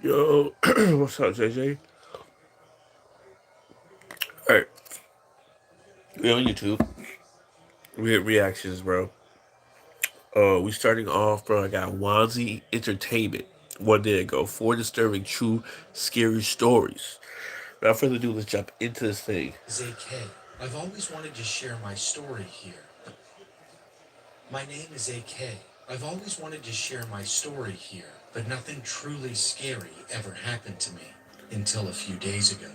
Yo, what's up, JJ? Alright, we on YouTube. We hit reactions, bro. We starting off, bro. I got Wanzi Entertainment. One day ago, four disturbing, true, scary stories. Without further ado, let's jump into this thing. AK. I've always wanted to share my story here. My name is AK. I've always wanted to share my story here, but nothing truly scary ever happened to me until a few days ago.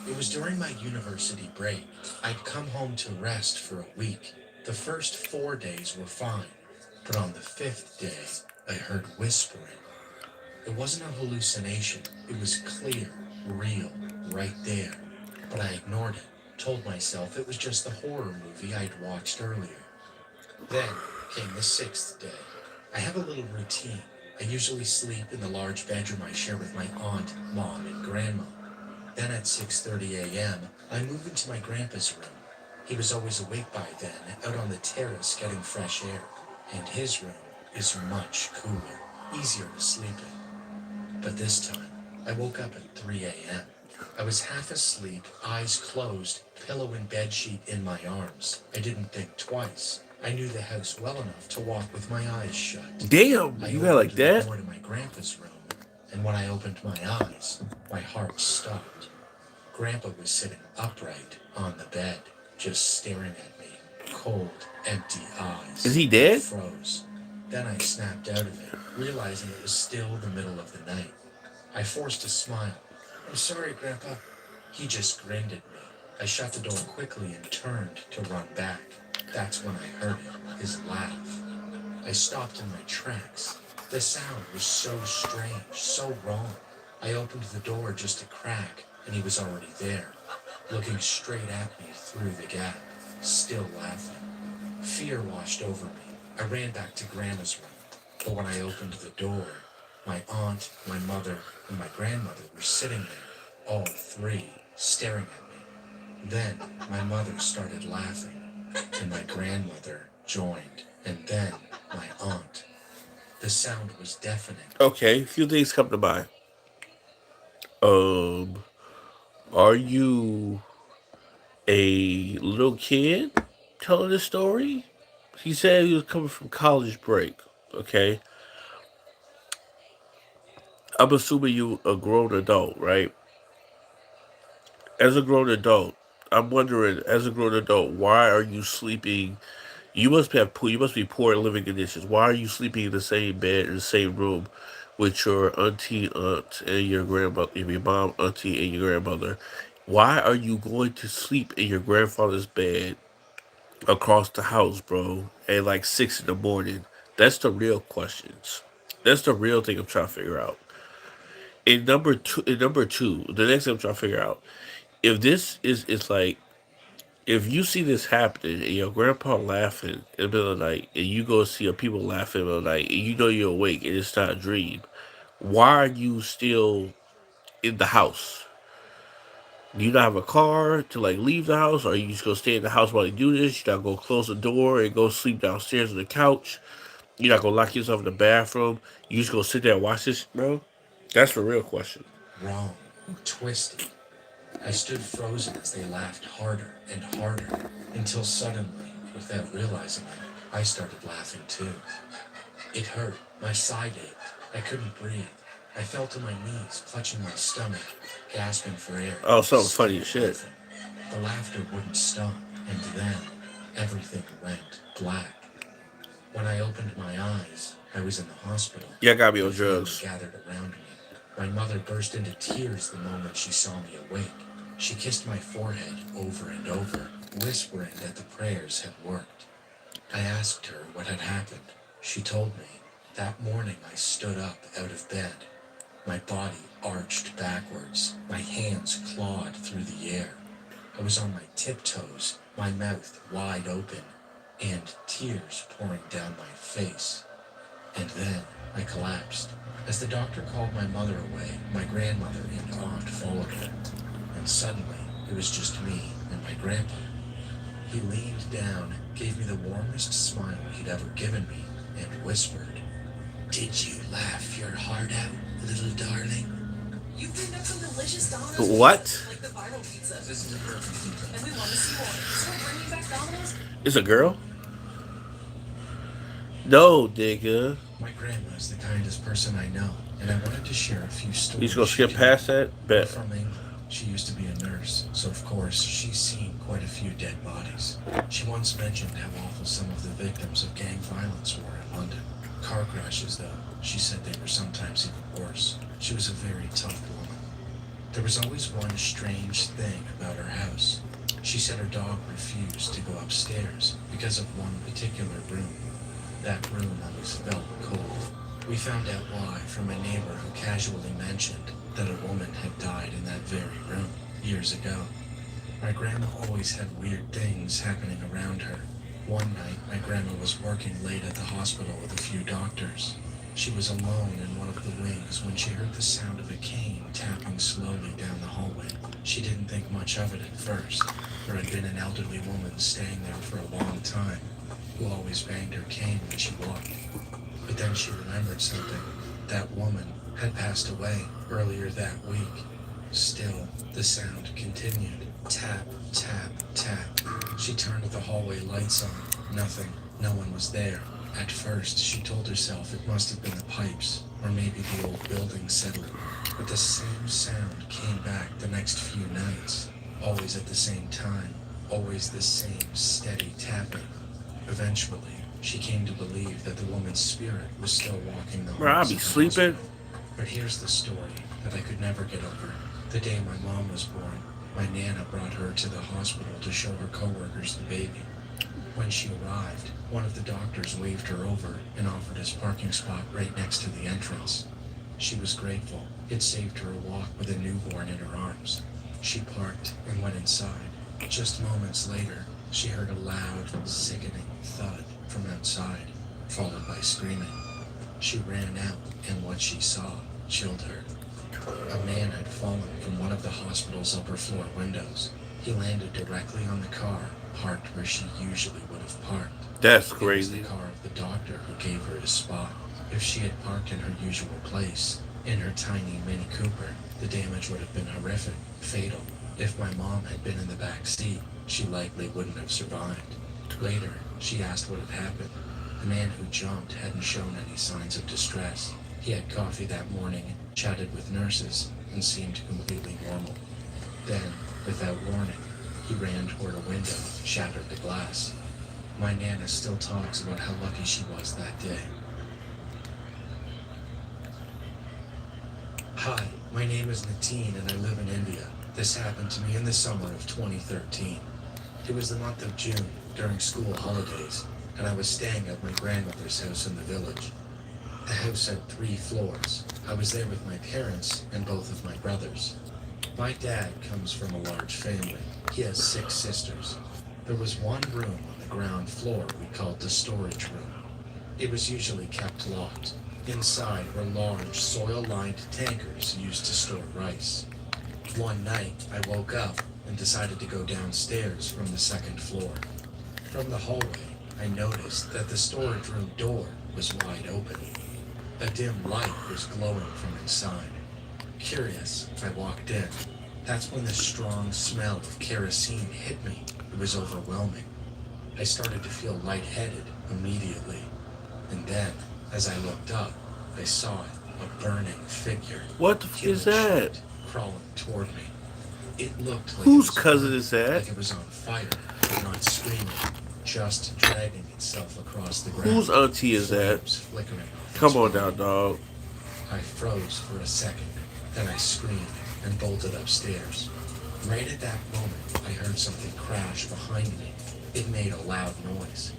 It was during my university break. I'd come home to rest for a week. The first 4 days were fine, but on the fifth day, I heard whispering. It wasn't a hallucination. It was clear, real, right there. But I ignored it, told myself it was just the horror movie I'd watched earlier. Then came the sixth day. I have a little routine. I usually sleep in the large bedroom I share with my aunt, mom, and grandma. Then at 6:30 a.m., I move into my grandpa's room. He was always awake by then, out on the terrace getting fresh air. And his room is much cooler, easier to sleep in. But this time, I woke up at 3 a.m. I was half asleep, eyes closed, pillow and bedsheet in my arms. I didn't think twice. I knew the house well enough to walk with my eyes shut. Damn, I you got opened like the that? door to my grandpa's room, and when I opened my eyes, my heart stopped. Grandpa was sitting upright on the bed, just staring at me, cold, empty Is eyes. he I dead? froze. Then I snapped out of it, realizing it was still the middle of the night. I forced a smile. I'm sorry, Grandpa. He just grinned at me. I shut the door quickly and turned to run back. That's when I heard it, his laugh. I stopped in my tracks. The sound was so strange, so wrong. I opened the door just a crack, and he was already there, looking straight at me through the gap, still laughing. Fear washed over me. I ran back to Grandma's room, but when I opened the door, my aunt, my mother, and my grandmother were sitting there, all three, staring at me. Then my mother started laughing, and my grandmother joined, and then my aunt. The sound was deafening. Okay, a few things come to mind. Um, are you a little kid telling this story? He said he was coming from college break. Okay, I'm assuming you a grown adult, right? As a grown adult, I'm wondering, as a grown adult, why are you sleeping? You must have poor. You must be poor in living conditions. Why are you sleeping in the same bed in the same room with your auntie, aunt, and your grandmother, your mom, auntie, and your grandmother? Why are you going to sleep in your grandfather's bed across the house, bro, at like 6 in the morning? That's the real questions. That's the real thing I'm trying to figure out. In number two, the next thing I'm trying to figure out, if this is, it's like, if you see this happening and your grandpa laughing in the middle of the night and you go see people laughing in the middle of the night and you know you're awake and it's not a dream, why are you still in the house? Do you not have a car to like leave the house, or are you just gonna stay in the house while you do this? You're not gonna close the door and go sleep downstairs on the couch. You're not gonna lock yourself in the bathroom. You just gonna sit there and watch this, bro? That's the real question. Wrong. Twisted. I stood frozen as they laughed harder and harder until suddenly, without realizing it, I started laughing too. It hurt. My side ached. I couldn't breathe. I fell to my knees, clutching my stomach, gasping for air, Oh, something funny still as shit. laughing. The laughter wouldn't stop, and then everything went black. When I opened my eyes, I was in the hospital. Yeah, I gotta be My on family drugs. gathered around me. My mother burst into tears the moment she saw me awake. She kissed my forehead over and over, whispering that the prayers had worked. I asked her what had happened. She told me. That morning I stood up out of bed. My body arched backwards, my hands clawed through the air. I was on my tiptoes, my mouth wide open, and tears pouring down my face. And then I collapsed. As the doctor called my mother away, my grandmother and aunt followed her. And suddenly, it was just me and my grandpa. He leaned down, gave me the warmest smile he'd ever given me, and whispered, Did you laugh your heart out, little darling? You bring up some delicious Domino's What? pizzas, like the viral pizza. This is a perfect pizza. And we want to see more. So we're bringing back Domino's. It's a girl? No, nigga. My grandma's the kindest person I know, and I wanted to share a few You just stories gonna she skip told. past that? We're Bet. from England. She used to be a nurse, so of course she's seen quite a few dead bodies. She once mentioned how awful some of the victims of gang violence were in London. Car crashes, though, she said they were sometimes even worse. She was a very tough woman. There was always one strange thing about her house. She said her dog refused to go upstairs because of one particular room. That room always felt cold. We found out why from a neighbor who casually mentioned that a woman had died in that very room years ago. My grandma always had weird things happening around her. One night, my grandma was working late at the hospital with a few doctors. She was alone in one of the wings when she heard the sound of a cane tapping slowly down the hallway. She didn't think much of it at first. There had been an elderly woman staying there for a long time who always banged her cane when she walked. But then she remembered something. That woman had passed away earlier that week. Still, the sound continued. Tap, tap, tap. She turned the hallway lights on. Nothing. No one was there. At first, she told herself it must have been the pipes, or maybe the old building settling. But the same sound came back the next few nights. Always at the same time. Always the same steady tapping. Eventually, she came to believe that the woman's spirit was still walking the Bro, I'll halls be of the sleeping. hospital. But here's the story that I could never get over. The day my mom was born, my Nana brought her to the hospital to show her coworkers the baby. When she arrived, one of the doctors waved her over and offered us parking spot right next to the entrance. She was grateful. It saved her a walk with a newborn in her arms. She parked and went inside. Just moments later, she heard a loud, sickening thud from outside, followed by screaming. She ran out, and what she saw chilled her. A man had fallen from one of the hospital's upper floor windows. He landed directly on the car, parked where she usually would have parked. That's It was the crazy. car of the doctor who gave her his spot. If she had parked in her usual place, in her tiny Mini Cooper, the damage would have been horrific, fatal. If my mom had been in the back seat, she likely wouldn't have survived. Later, she asked what had happened. The man who jumped hadn't shown any signs of distress. He had coffee that morning, chatted with nurses, and seemed completely normal. Then, without warning, he ran toward a window, shattered the glass. My Nana still talks about how lucky she was that day. Hi, my name is Natine and I live in India. This happened to me in the summer of 2013. It was the month of June, during school holidays, and I was staying at my grandmother's house in the village. The house had 3 floors. I was there with my parents and both of my brothers. My dad comes from a large family. He has 6 sisters. There was one room on the ground floor we called the storage room. It was usually kept locked. Inside were large soil-lined tankers used to store rice. One night, I woke up and decided to go downstairs from the second floor. From the hallway, I noticed that the storage room door was wide open. A dim light was glowing from inside. Curious, I walked in. That's when the strong smell of kerosene hit me. It was overwhelming. I started to feel lightheaded immediately. And then, as I looked up, I saw it, a burning figure. What the f is that? Crawling toward me. It looked like Whose it was cousin burning, is that? like it was on fire, but not screaming, just dragging itself across the ground. Whose auntie is that? Flames flickering off its Come on body. now, dog. I froze for a second, then I screamed and bolted upstairs. Right at that moment, I heard something crash behind me. It made a loud noise,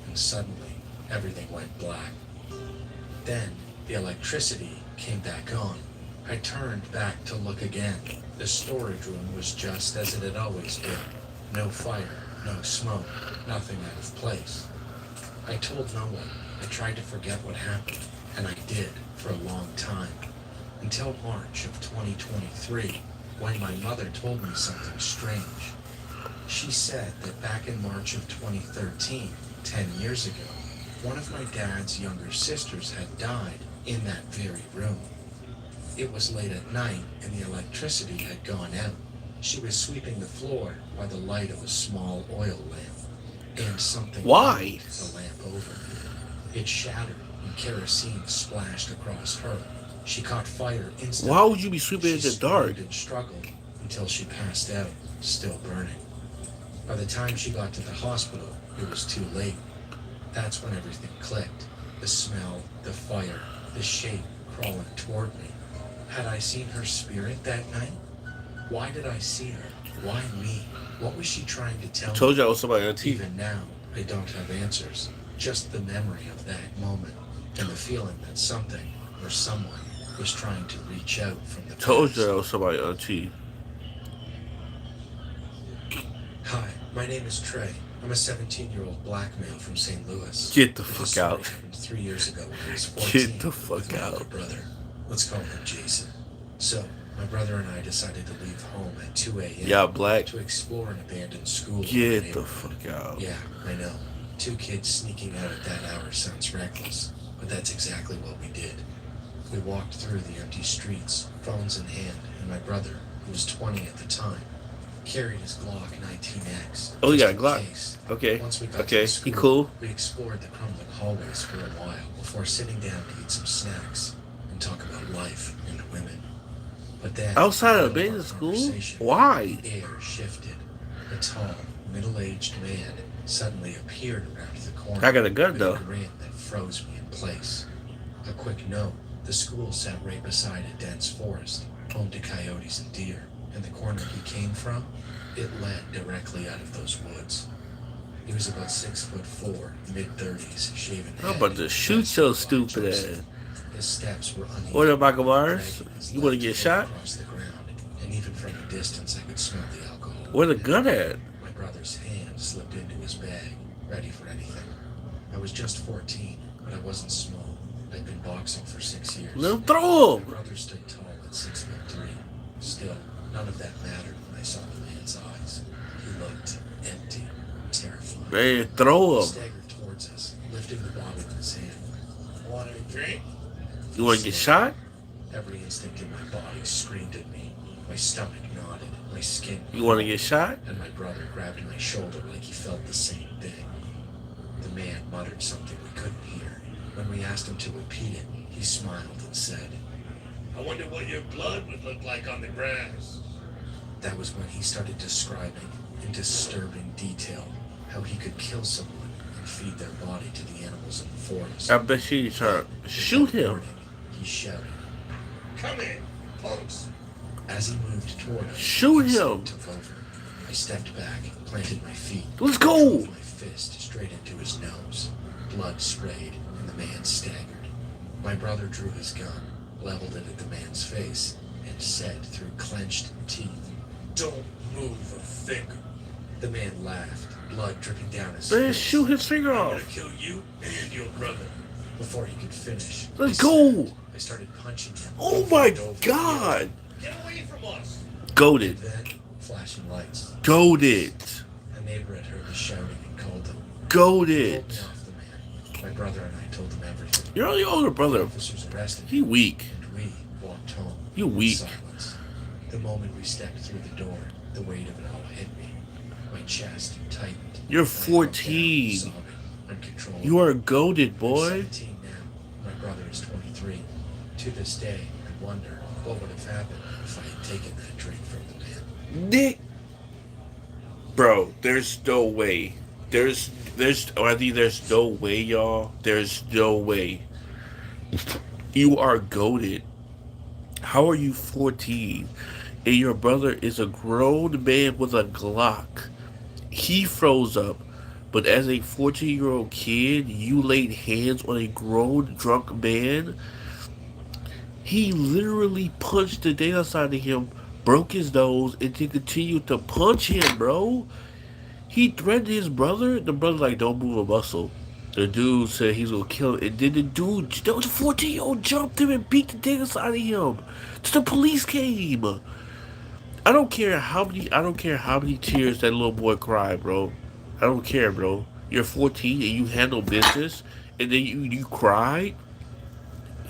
and suddenly, everything went black. Then, the electricity came back on. I turned back to look again. The storage room was just as it had always been. No fire, no smoke, nothing out of place. I told no one. I tried to forget what happened, and I did for a long time. Until March of 2023, when my mother told me something strange. She said that back in March of 2013, 10 years ago, One of my dad's younger sisters had died in that very room. It was late at night and the electricity had gone out. She was sweeping the floor by the light of a small oil lamp, and something Why? knocked the lamp over. It shattered and kerosene splashed across her. She caught fire Why instantly. would you be sweeping She in the dark? screamed and struggled until she passed out, still burning. By the time she got to the hospital, it was too late. That's when everything clicked. The smell, the fire, the shape crawling toward me. Had I seen her spirit that night? Why did I see her? Why me? What was she trying to tell Told me? you I was somebody on TV. Even now, I don't have answers. Just the memory of that moment and the feeling that something or someone was trying to reach out from the Told you past. I was somebody on TV. Hi, my name is Trey. I'm a 17-year-old black male from St. Louis. Get the This fuck story out. happened 3 years ago when I was Get 14 the with fuck my older out. brother. Let's call him Jason. So, my brother and I decided to leave home at 2 a.m. Y'all black. to explore an abandoned school in our Get the neighborhood. fuck out. Yeah, I know. Two kids sneaking out at that hour sounds reckless, but that's exactly what we did. We walked through the empty streets, phones in hand, and my brother, who was 20 at the time, carried his Glock 19X. Oh, he just got a in Glock. case. Okay. Once we got to Okay. the He school, cool. we explored the crumbling hallways for a while before sitting down to eat some snacks and talk about life and women. But then, Outside in of the middle business our school? conversation, Why? the air shifted. A tall, middle-aged man suddenly appeared around the corner I got a gun with though. a grin that froze me in place. A quick note: the school sat right beside a dense forest, home to coyotes and deer, and the corner he came from, it led directly out of those woods. He was about 6'4", mid-30s, shaven head. I'm about to shoot dressed in your a black stupid jersey. ass. His steps were uneven, What up, Michael Myers? dragging his You want to left get foot shot? across the ground, and even from a distance I could smell the alcohol. Where the gun at? My brother's hand slipped into his bag, ready for anything. I was just 14, but I wasn't small. I'd been boxing for 6 years. Let him throw My him. brother stood tall at 6'3". Still, none of that mattered when I saw the man's eyes. He looked empty, terrified. Man, throw He him. staggered towards us, lifting the bottle in his hand. Want a drink? You want to get shot? Every instinct in my body screamed at me. My stomach nodded, my skin You want to crawled, get shot? and my brother grabbed my shoulder like he felt the same thing. The man muttered something we couldn't hear. When we asked him to repeat it, he smiled and said, I wonder what your blood would look like on the grass. That was when he started describing, in disturbing detail, how he could kill someone and feed their body to the animals in the forest. I bet she's trying to shoot Without him. warning, he shouted, Come in, punks. As he moved toward us, Shoot his him. instinct took over. I stepped back, planted my feet. Let's and go. drove my fist straight into his nose. Blood sprayed, and the man staggered. My brother drew his gun, leveled it at the man's face, and said through clenched teeth, Don't move a finger. The man laughed, blood dripping down his Man, face. shoot his finger I'm gonna off. kill you and your brother. Before he could finish, Let's I go. snapped. I started punching him. Oh over my and over, God. yelling, Get away from us! Goaded. Then, flashing lights. Goaded. A neighbor had heard the shouting and called him. He Goaded. pulled me off the man. My brother and I told him everything. You're only older The brother. officers arrested He him, weak. and we walked home. You in weak. silence. The moment we stepped through the door, the weight of it all hit me. My chest tightened. You're and I broke down, 14. sobbing uncontrollably. You are goaded, I'm boy. 17 now. My brother is 23. To this day, I wonder what would have happened if I had taken that drink from the man. Nick. Bro, there's no way. I think there's no way, y'all. There's no way. You are goaded. How are you 14? And your brother is a grown man with a Glock. He froze up. But as a 14-year-old kid, you laid hands on a grown, drunk man. He literally punched the day outside of him, broke his nose, and then continued to punch him, bro. He threatened his brother. The brother like, don't move a muscle. The dude said he's gonna kill him. And then the dude, that was a 14-year-old, jumped him and beat the day outside of him. So the police came. I don't care how many tears that little boy cried, bro. I don't care, bro. You're 14 and you handle business, and then you cried.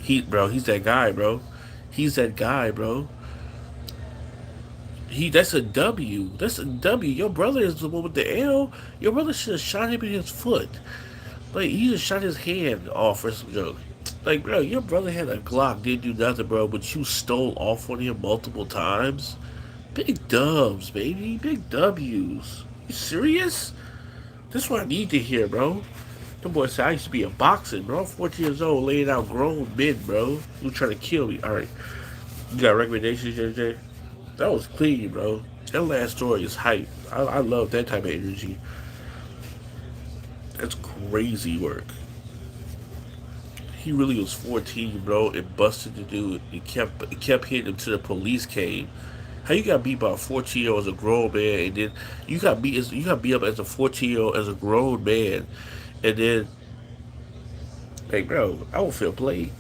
He's that guy, bro. He's that guy, bro. That's a W. That's a W. Your brother is the one with the L. Your brother should have shot him in his foot. Like he just shot his hand off for some joke. Like, bro, your brother had a Glock, didn't do nothing, bro, but you stole off on him multiple times. Big dubs, baby. Big W's. You serious? That's what I need to hear, bro. The boy said I used to be a boxing, bro. I'm 14 years old, laying out grown men, bro. You trying to kill me. Alright. You got recommendations, JJ? That was clean, bro. That last story is hype. I love that type of energy. That's crazy work. He really was 14, bro, and busted the dude. It kept hitting him till the police came. How you got beat by a 14-year-old as a grown man, and then you got beat up as a 14-year-old as a grown man, and then like, bro, I don't feel played.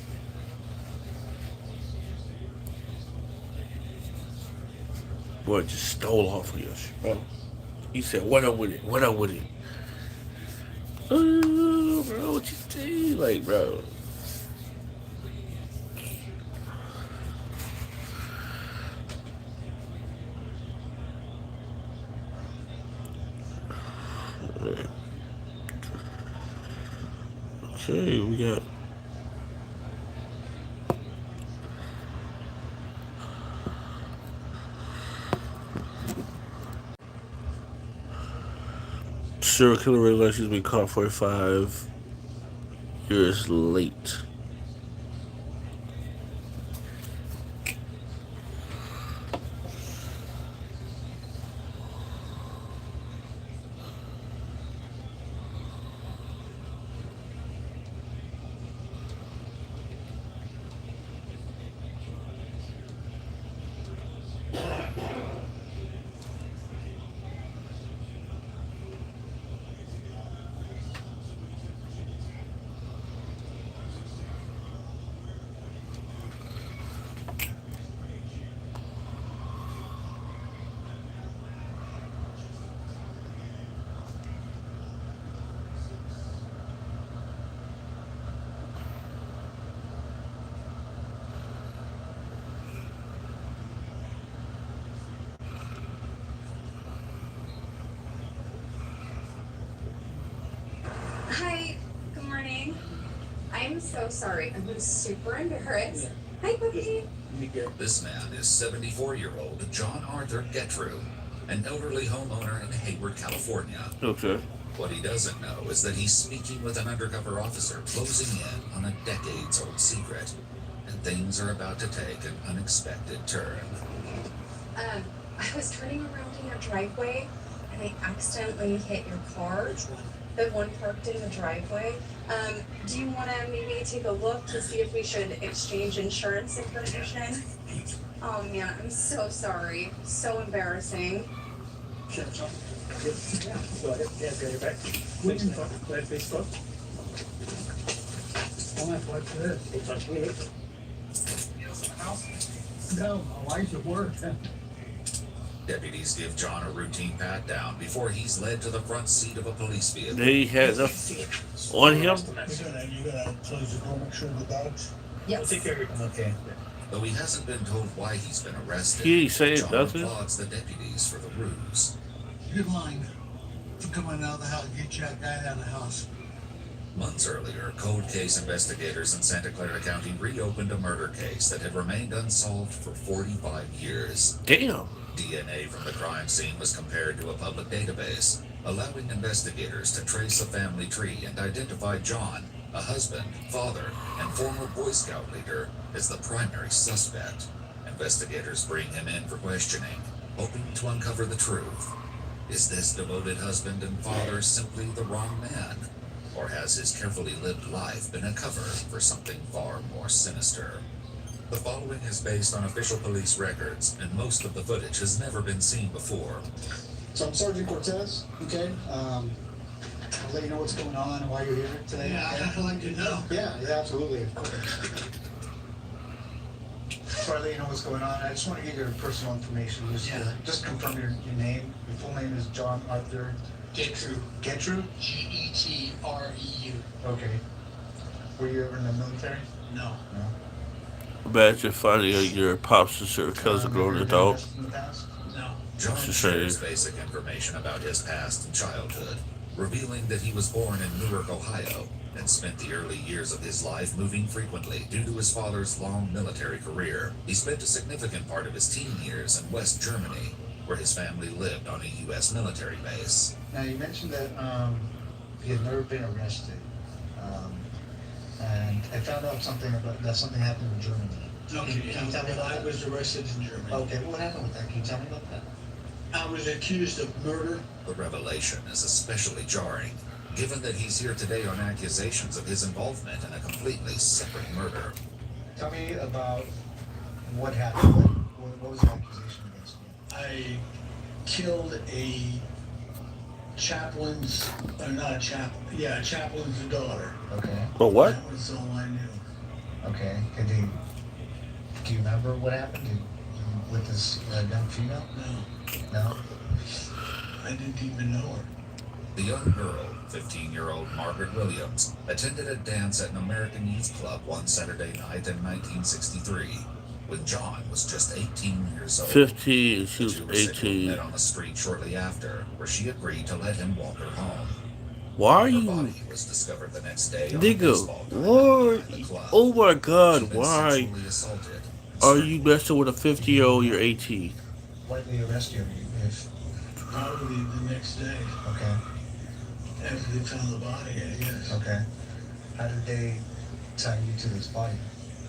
Boy, just stole off of your shit, bro. He said, "What up with it? What up with it?" Oh, bro, what you say? Like, bro, okay, we got serial killer regulations been caught 45 years late. Hi, good morning. I'm so sorry. I'm super embarrassed. Hi, puppy. This man is 74-year-old John Arthur Getrew, an elderly homeowner in Hayward, California. Okay. What he doesn't know is that he's speaking with an undercover officer closing in on a decades-old secret, and things are about to take an unexpected turn. I was turning around in your driveway and I accidentally hit your car. The one parked in the driveway. Do you want to maybe take a look to see if we should exchange insurance information? Oh man, I'm so sorry. So embarrassing. No, my wife's at work. Deputies give John a routine pat-down before he's led to the front seat of a police vehicle. They had on him. You gotta close the door, make sure the dogs. Yes. Take care of it. Okay. Though he hasn't been told why he's been arrested, He ain't saying John nothing. applauds the deputies for the ruse. You're lying. I'm coming out of the house, get that guy out of the house. Months earlier, cold case investigators in Santa Clara County reopened a murder case that had remained unsolved for 45 years. Damn. DNA from the crime scene was compared to a public database, allowing investigators to trace a family tree and identify John, a husband, father, and former Boy Scout leader, as the primary suspect. Investigators bring him in for questioning, hoping to uncover the truth. Is this devoted husband and father simply the wrong man? Or has his carefully lived life been a cover for something far more sinister? The following is based on official police records, and most of the footage has never been seen before. So I'm Sergeant Cortez, okay? I'll let you know what's going on and why you're here today. Yeah, I'd like to know. Yeah, absolutely, of course. Before I let you know what's going on, I just want to get your personal information. Just confirm your name. Your full name is John Arthur Getru. Getru? Getreu. Okay. Were you ever in the military? No. No. Imagine finding out your pop sister because a Have you grown ever been adult. arrested in the past? No. That's John a shares shame. basic information about his past and childhood, revealing that he was born in Newark, Ohio, and spent the early years of his life moving frequently due to his father's long military career. He spent a significant part of his teen years in West Germany, where his family lived on a U.S. military base. Now you mentioned that you had never been arrested, um, and I found out something about that something happened in Germany. Okay, Can you tell me about I that? was arrested in Germany. Okay, what happened with that? Can you tell me about that? I was accused of murder. The revelation is especially jarring, given that he's here today on accusations of his involvement in a completely separate murder. Tell me about what happened. What was the accusation against you? I killed a chaplain's, or not a chaplain, yeah, a chaplain's daughter. Okay. But what? That was all I knew. Okay. Do you remember what happened? With this young female? No, No. I didn't even know her. The young girl, 15-year-old Margaret Williams, attended a dance at an American youth club one Saturday night in 1963, when John was just 18 years old. 15, she The was two were said to have 18. met on the street shortly after, where she agreed to let him walk her home. Why are Her you. body was discovered the next day on a Nigga, baseball diamond what? behind the club. Oh my She'd god, been why sexually assaulted and are you strangled. messing with a 50-year-old? You're 18. Why did they arrest you? If Probably the next day okay, after they found the body, I guess. okay. How did they tie you to this body?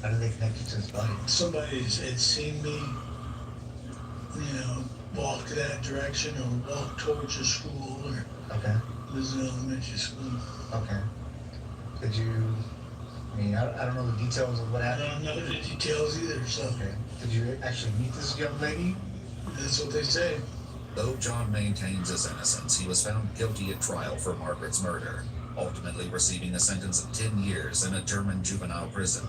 How did they connect you to this body? Somebody had seen me, walk that direction or walk towards the school, or Okay, it was an elementary school. okay. Did you? I mean, I don't know the details of what I happened. don't know the details either, so Okay. Did you actually meet this young lady? that's what they say. Though John maintains his innocence, he was found guilty at trial for Margaret's murder, ultimately receiving a sentence of 10 years in a German juvenile prison.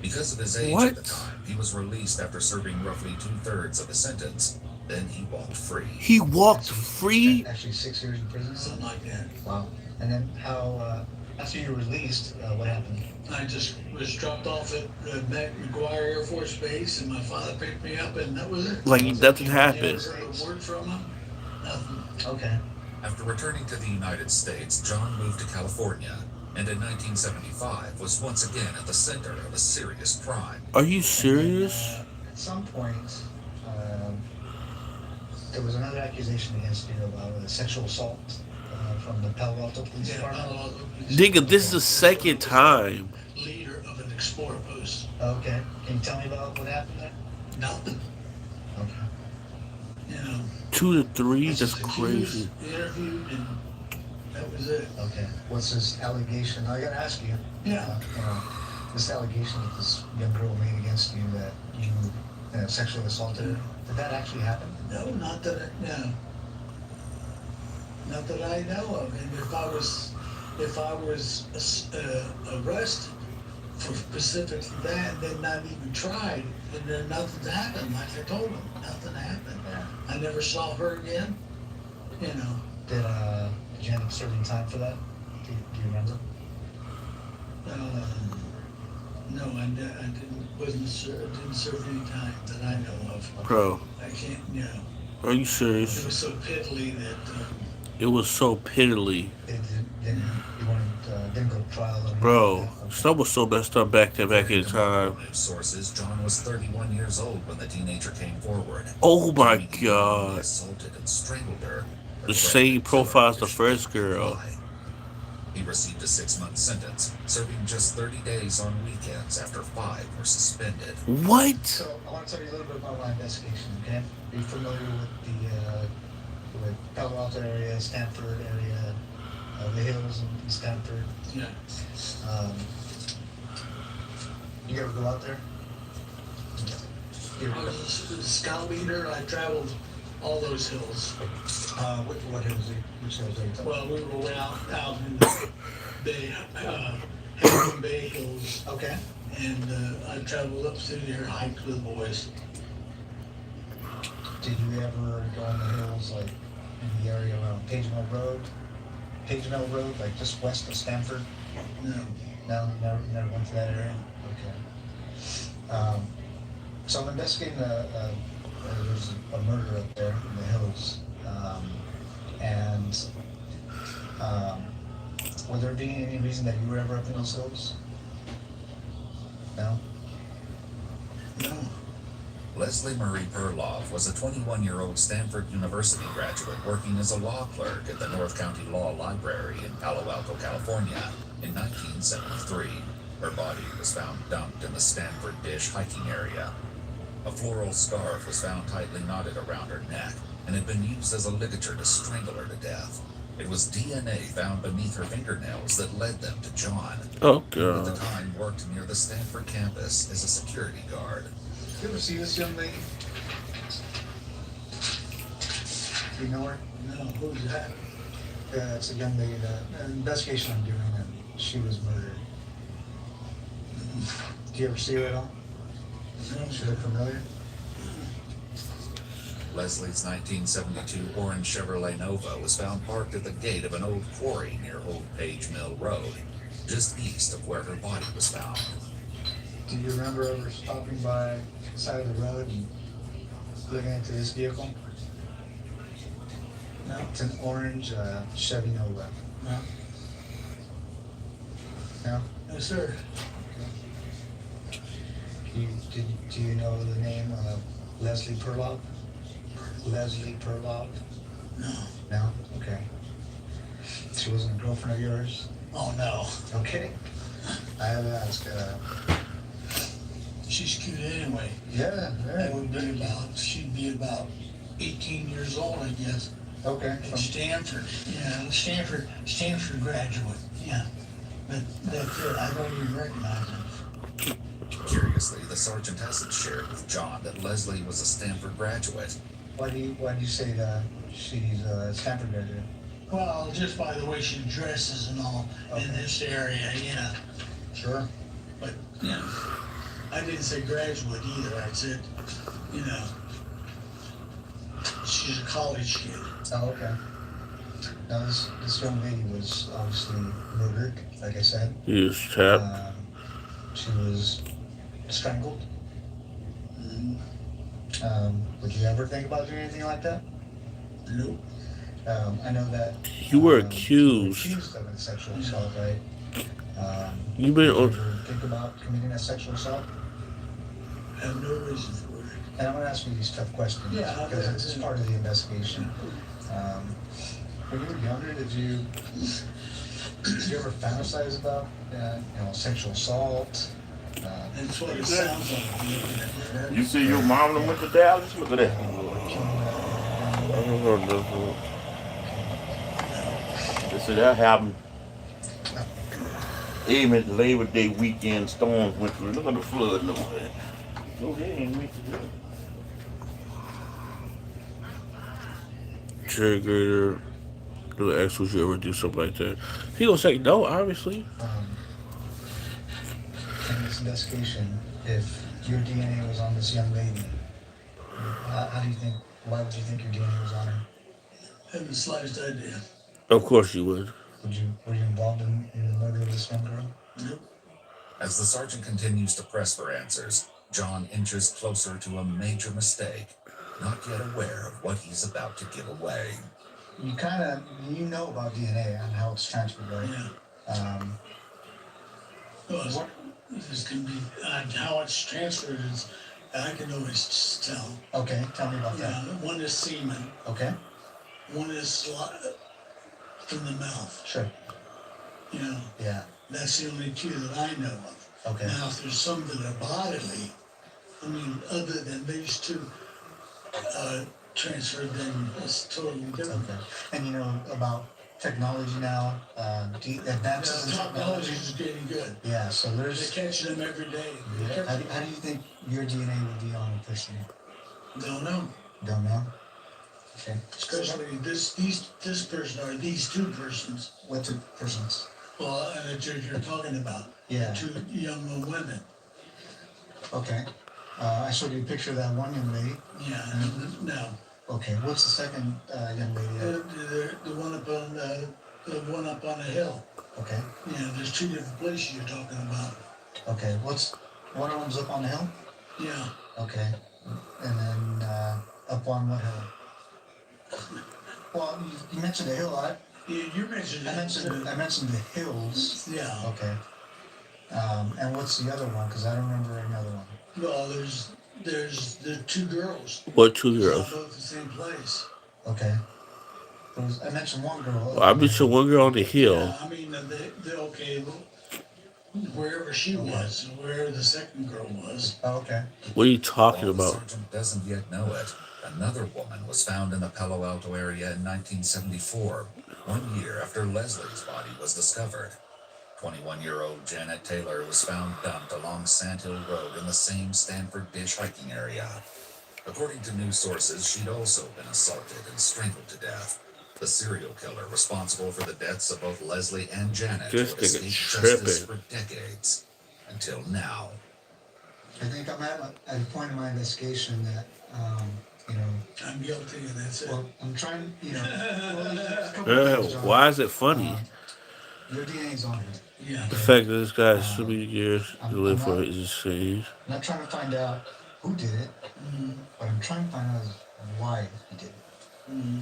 Because of his age at the What? time, he was released after serving roughly 2/3 of his sentence. Then he walked free. He walked Actually, free? Actually, 6 years in prison. Something like that. Wow. And then how? After you were released, what happened? I just was dropped off at McGuire Air Force Base, and my father picked me up, and that was it. Like nothing Never happened. heard a word from him. Nothing. Okay. After returning to the United States, John moved to California, and in 1975 was once again at the center of a serious crime. Are you And then, serious? at some point, um, there was another accusation against you about sexual assault from the Palo Alto Police Yeah, Department. Palo Alto Police Nigga, Department this is the was second time. leader of an Explorer post. Okay. Can you tell me about what happened there? Nothing. Okay. 2 to 3? was That's just crazy. accused, interviewed, and that was it. Okay. What's this allegation? I gotta ask you. Yeah. This allegation that this young girl made against you that you sexually assaulted her. Did that actually happen? No, not that I know of. And if I was arrested for specifically that, and then not even tried, and then nothing happened. Like I told him, nothing happened. Yeah. I never saw her again. Did you end up serving time for that? Do you remember? No, I didn't serve any time that I know of. Bro, I can't. are you It serious? was so piddly that. It was so piddly. Didn't go to trial or anything Bro, like that? Okay. stuff was so messed up back in According to time. multiple news sources, John was 31 years old when the teenager came forward. Oh my claiming he not only god. assaulted and strangled her, but The threatened same to kill her profile as the if she first didn't girl. comply. He received a 6-month sentence, serving just 30 days on weekends after 5 were suspended. What? So I want to tell you a little bit about my investigation. Okay? Are you familiar with Palo Alto area, Stanford area, the hills in Stanford? Yeah. You ever go out there? You I ever, was a scout leader. I traveled all those hills. what hills? Which hills are you talking Well, we were out in the Bay, Hampton Bay Hills, Okay. and I traveled up through there, hiked with the boys. Did you ever go on the hills like in the area around Page Mill Road, like just west of Stanford? No. No, never went to that area? Okay. So I'm investigating there's a murder up there in the hills. And would there be any reason that you were ever up in those hills? No? No. Leslie Marie Perloff was a 21-year-old Stanford University graduate working as a law clerk at the North County Law Library in Palo Alto, California in 1973. Her body was found dumped in the Stanford Dish hiking area. A floral scarf was found tightly knotted around her neck and had been used as a ligature to strangle her to death. It was DNA found beneath her fingernails that led them to John, Oh who at the god. time worked near the Stanford campus as a security guard. You ever see this young lady? Do you know her? No. Who's that? It's a young lady, an investigation I'm doing, and she was murdered. Do you ever see her at all? No. She look familiar? Leslie's 1972 orange Chevrolet Nova was found parked at the gate of an old quarry near Old Page Mill Road, just east of where her body was found. Do you remember ever stopping by the side of the road and looking into this vehicle? No. It's an orange Chevy Nova. No. No? No, sir. Do you know the name of Leslie Perloff? Leslie Perloff? No. No? Okay. She wasn't a girlfriend of yours? Oh, no. Okay. I had to ask. She's cute anyway. Yeah, That would be she'd be about 18 years old, I guess. Okay. At Stanford. Yeah, Stanford graduate. Yeah. But that's it. I don't even recognize her. Curiously, the sergeant hasn't shared with John that Leslie was a Stanford graduate. Why do you say that she's a Stanford graduate? Well, just by the way she dresses and all in Okay. this area, yeah. Sure. But, yeah. I didn't say graduate either. I said, you know, she's a college kid. Oh, okay. Now this young lady was obviously murdered, like I said. He was tapped. She was strangled. Mm, Would you ever think about doing anything like that? nope. I know that You were you were accused. accused of a sexual assault, right? You've been did you on. ever think about committing a sexual assault? I have no reason for it. And I'm gonna ask you these tough questions Yeah, because okay. it's part of the investigation. When you were younger, did you ever fantasize about sexual assault? That's what it sounds like. You see your mom that went to Dallas? Look at that. They said that happened. Even at Labor Day weekend, storms went through. Look at the flood and all that. Go ahead and make it good. Jerry Grader, do ask would you ever do something like that? He gonna say no, obviously. In this investigation, if your DNA was on this young lady, how do you think? Why would you think your DNA was on her? I haven't the slightest idea. Of course you would. Were you involved in the murder of this young girl? Nope. As the sergeant continues to press for answers, John inches closer to a major mistake, not yet aware of what he's about to give away. You know about DNA and how it's transferred, right? Yeah. Well, this can be how it's transferred is I can always just tell. Okay, tell me about Yeah, that. one is semen, Okay, one is from the mouth. sure. You know, Yeah. that's the only two that I know of. Okay. Now, if there's some that are bodily, I mean, other than these two transferred, then it's totally different. Okay. And you know about technology now, advances in Technology technology. is getting good. Yeah. So They're there's. catching them every day. How do you think your DNA would be on a person? Don't know. Don't know. Okay. Especially this person or these two persons. What two persons? Well, that you're talking about. Yeah. Two young women. Okay. I showed you a picture of that one young lady. Yeah. No. Okay, what's the second young lady? The one up on the one up on the hill. Okay, Yeah, there's two different places you're talking about. okay, what's, one of them's up on the hill? Yeah. Okay, and then up on what hill? Well, you mentioned the hill, You mentioned I it. mentioned the hills. Yeah. Okay. And what's the other one? Because I don't remember another one. Well, there's the two girls. What two It's girls? not both the same place. Okay. I mentioned one girl. Well, I mentioned one girl on the hill. Yeah, I mean, okay, wherever she was, wherever the second girl was. Oh, okay. What are you talking While the about? sergeant doesn't yet know it, another woman was found in the Palo Alto area in 1974, 1 year after Leslie's body was discovered. 21-year-old Janet Taylor was found dumped along Sand Hill Road in the same Stanford Dish hiking area. According to news sources, she'd also been assaulted and strangled to death. The serial killer responsible for the deaths of both Leslie and Janet This would nigga escape justice tripping. for decades, until now. I think I'm at a point in my investigation that, you know, I'm guilty, and that's it. well, I'm trying, you know, well, there's a couple of things, John. Why is it funny? Your DNA's on here. Yeah. The fact that this guy has so many years to live for not, is insane. I'm not trying to find out who did it, but I'm trying to find out why he did it. Mm.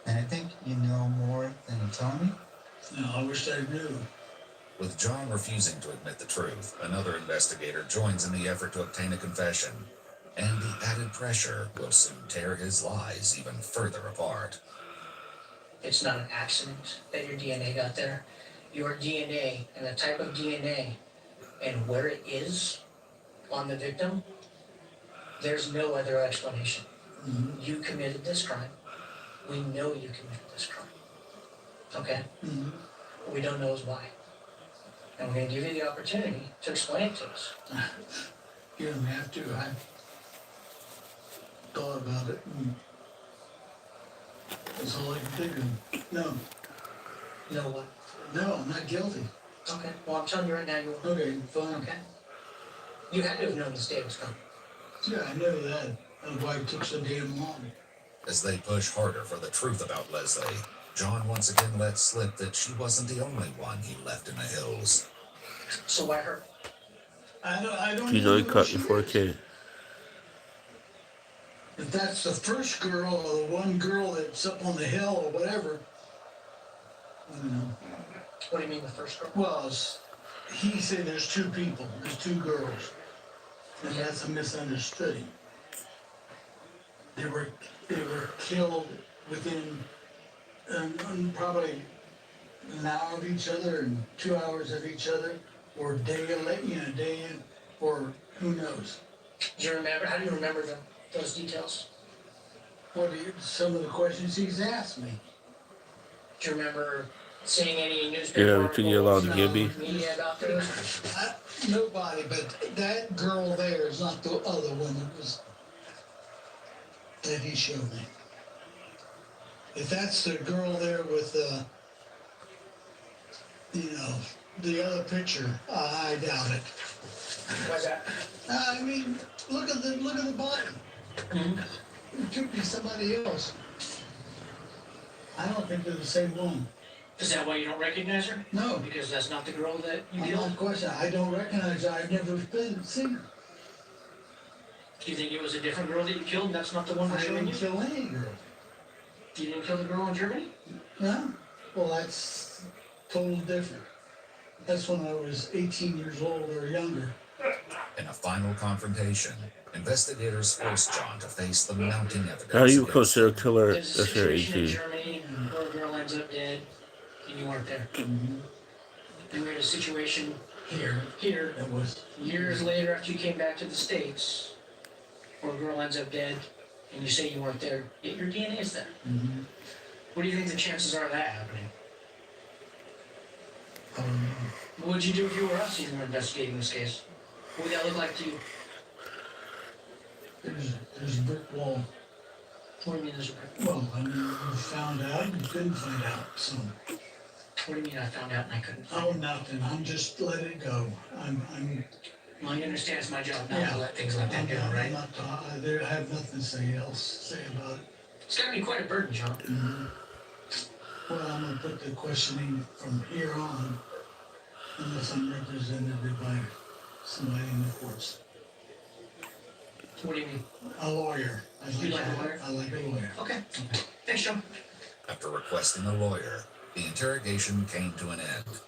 And I think you know more than you're telling me. No, I wish I knew. With John refusing to admit the truth, another investigator joins in the effort to obtain a confession. And the added pressure will soon tear his lies even further apart. It's not an accident that your DNA got there. Your DNA and the type of DNA and where it is on the victim, there's no other explanation. Mm-hmm. You committed this crime. We know you committed this crime. Okay? Mm-hmm. What we don't know is why. And we're going to give you the opportunity to explain it to us. You don't have to. I thought about it. And that's all I can think of. No, You know what? no, I'm not guilty. Okay. Well, I'm telling you right now, you will. Okay, fine. Okay? You had to have known this day was coming. Yeah, I know that. That's why it took so damn long. As they push harder for the truth about Leslie, John once again lets slip that she wasn't the only one he left in the hills. So why her? I don't You know he who cut she before is. kid. If that's the first girl or the one girl that's up on the hill or whatever, I don't know. What do you mean the first girl? Well, he said there's two people, there's two girls, and that's a misunderstanding. They were killed within probably an hour of each other and 2 hours of each other, or day in, or who knows. Do you remember? How do you remember those details? Some of the questions he's asked me. Do you remember seeing any You newspaper know everything you're allowed to articles, give me? media about this? Nobody, but that girl there is not the other one that he showed me. If that's the girl there with the other picture, I doubt it. Why's that? I mean, look at the body. It could be somebody else. I don't think they're the same one. Is that why you don't recognize her? No. Because that's not the girl that you I'm killed? not questioning. I don't recognize her. I've never seen her. Do you think it was a different girl that you killed and that's not the one I we're showing didn't you? kill any girl. You didn't kill the girl in Germany? No? Well, that's totally different. That's when I was 18 years old or younger. In a final confrontation, investigators force John to face the mounting evidence. How do you become a against serial him. killer There's a that's your situation in 18? Germany where a girl ends up dead and you weren't there. Mm-hmm. And we had a situation Here, it was. years later after you came back to the States where a girl ends up dead and you say you weren't there, yet your DNA is there. Mm-hmm. What do you think the chances are of that happening? Um, What would you do if you were us and you were investigating this case? What would that look like to you? there's a brick wall. What do you mean there's a brick? Well, I mean, you found out, you couldn't find out. So, What do you mean I found out and I couldn't find oh, it? nothing. I'm just let it go. I'm Well, you understand it's my job now Yeah. to let things like that go, I'm right? not, I have nothing to say about it. It's gotta be quite a burden, John. Mhm. Well, I'm gonna put the questioning from here on, unless I'm represented by somebody in the courts. What do you mean? A lawyer. You like a lawyer? I like a lawyer. Okay. Thanks, John. After requesting a lawyer, the interrogation came to an end.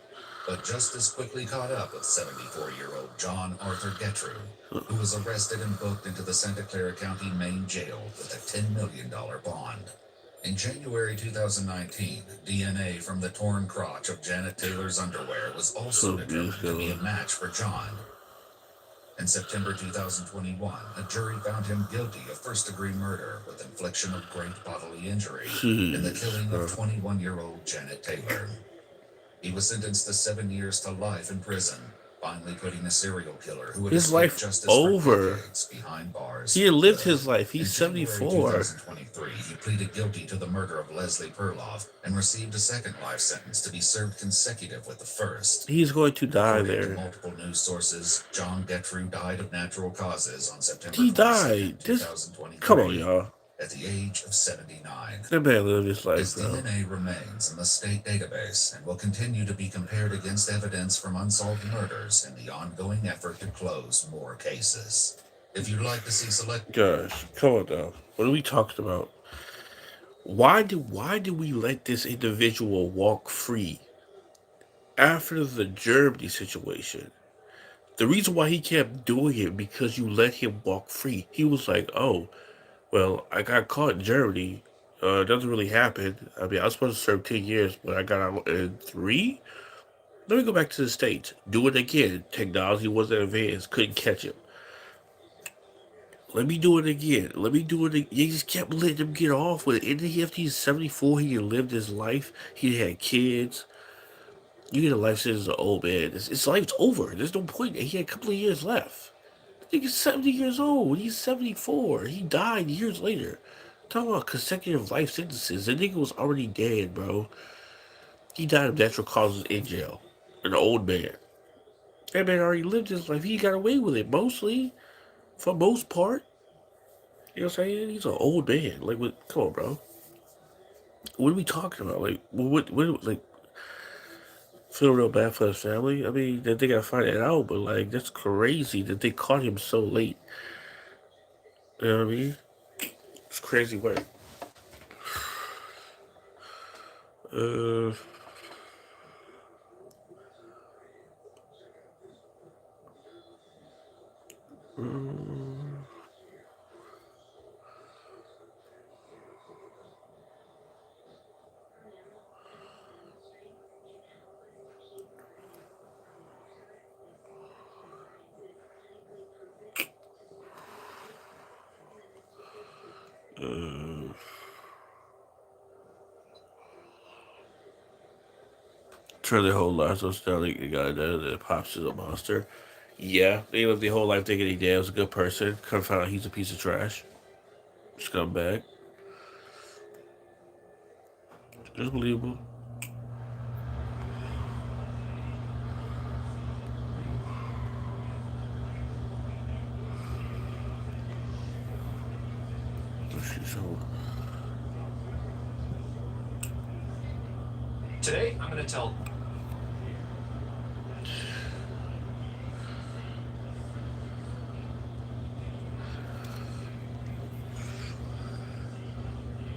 But justice quickly caught up with 74-year-old John Arthur Getrew, who was arrested and booked into the Santa Clara County Main Jail with a $10 million bond. In January 2019, DNA from the torn crotch of Janet Taylor's underwear was also determined to be a match for John. In September 2021, a jury found him guilty of first-degree murder with infliction of great bodily injury in the killing of 21-year-old Janet Taylor. He was sentenced to 7 years to life in prison, finally putting a serial killer who had His escaped life justice over. for decades behind bars. He had lived good. his life. He's In January 74. 2023, he pleaded guilty to the murder of Leslie Perloff and received a second life sentence to be served consecutive with the first. He's going to die According to there. multiple news sources, John Getrew died of natural causes on September He 22nd, died. 2023, Come on, y'all. at the age of 79. That man lived his life, His bro. DNA remains in the state database and will continue to be compared against evidence from unsolved murders in the ongoing effort to close more cases. If you'd like to see select... Gosh, come on now. What are we talking about? Why did we let this individual walk free after the Germany situation? The reason why he kept doing it because you let him walk free. He was like, oh, well, I got caught in Germany. It doesn't really happen. I mean, I was supposed to serve 10 years, but I got out in 3. Let me go back to the States. Do it again. Technology wasn't advanced. Couldn't catch him. Let me do it again. Let me do it again. You just kept letting him get off with it. And if he's 74, he had lived his life. He had kids. You get a life sentence as an old man. His life's over. There's no point. He had a couple of years left. I think he's 70 years old. He's 74. He died years later. Talking about consecutive life sentences. The nigga was already dead, bro. He died of natural causes in jail. An old man. That man already lived his life. He got away with it, mostly. For most part. You know what I'm saying? He's an old man. Like, what, come on, bro. What are we talking about? Like, like, feel real bad for his family. I mean, that they gotta find it out, but like, that's crazy that they caught him so late. You know what I mean? It's crazy work. Turn their whole lives so Stanley the guy that pops is a monster. Yeah, they lived their whole life thinking he dad was a good person. Come find out he's a piece of trash. Scumbag. It's believable. Today, I'm going to tell.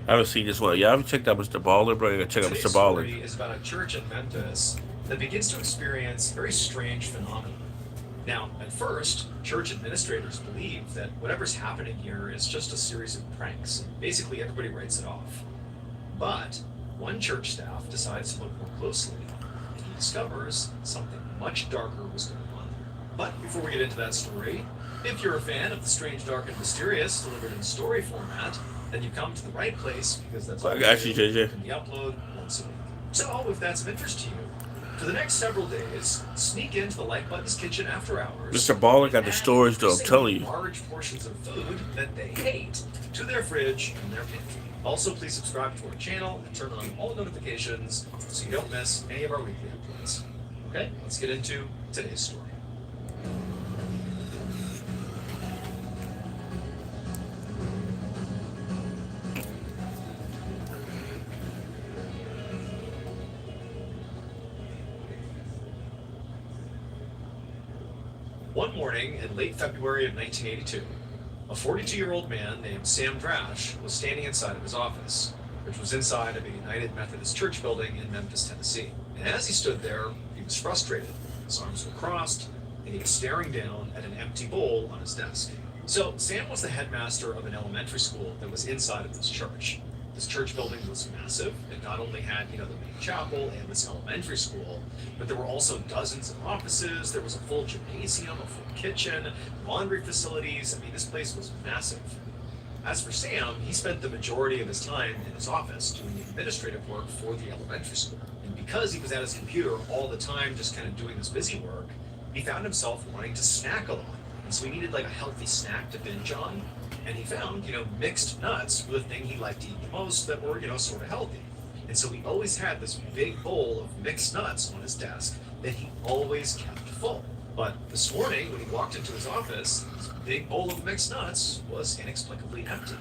I haven't seen this one. Yeah, I haven't checked out Mr. Baller, but I gotta check out Mr. Today's Baller. story is about a church in Memphis that begins to experience very strange phenomena. Now, at first, church administrators believe that whatever's happening here is just a series of pranks. Basically, everybody writes it off. But one church staff decides to look more closely, and he discovers something much darker was going on. But before we get into that story, if you're a fan of the strange, dark, and mysterious delivered in story format, then you've come to the right place because that's all I got you, JJ. and the upload once a week. So, if that's of interest to you, for the next several days, sneak into the Like Buttons kitchen after hours. Mr. Baller got the and storage, though, I'm send telling you. large portions of food that they hate to their fridge and their pantry. Also, please subscribe to our channel and turn on all notifications so you don't miss any of our weekly uploads. Okay, let's get into today's story. One morning in late February of 1982, a 42-year-old man named Sam Drash was standing inside of his office, which was inside of a United Methodist Church building in Memphis, Tennessee. And as he stood there, he was frustrated. His arms were crossed, and he was staring down at an empty bowl on his desk. So Sam was the headmaster of an elementary school that was inside of this church. This church building was massive. It not only had, the main chapel and this elementary school, but there were also dozens of offices. There was a full gymnasium, a full kitchen, laundry facilities. I mean, this place was massive. As for Sam, he spent the majority of his time in his office doing administrative work for the elementary school. And because he was at his computer all the time, just kind of doing this busy work, he found himself wanting to snack a lot. And so he needed like a healthy snack to binge on. And he found, mixed nuts were the thing he liked to eat the most that were, sort of healthy. And so he always had this big bowl of mixed nuts on his desk that he always kept full. But this morning, when he walked into his office, his big bowl of mixed nuts was inexplicably empty.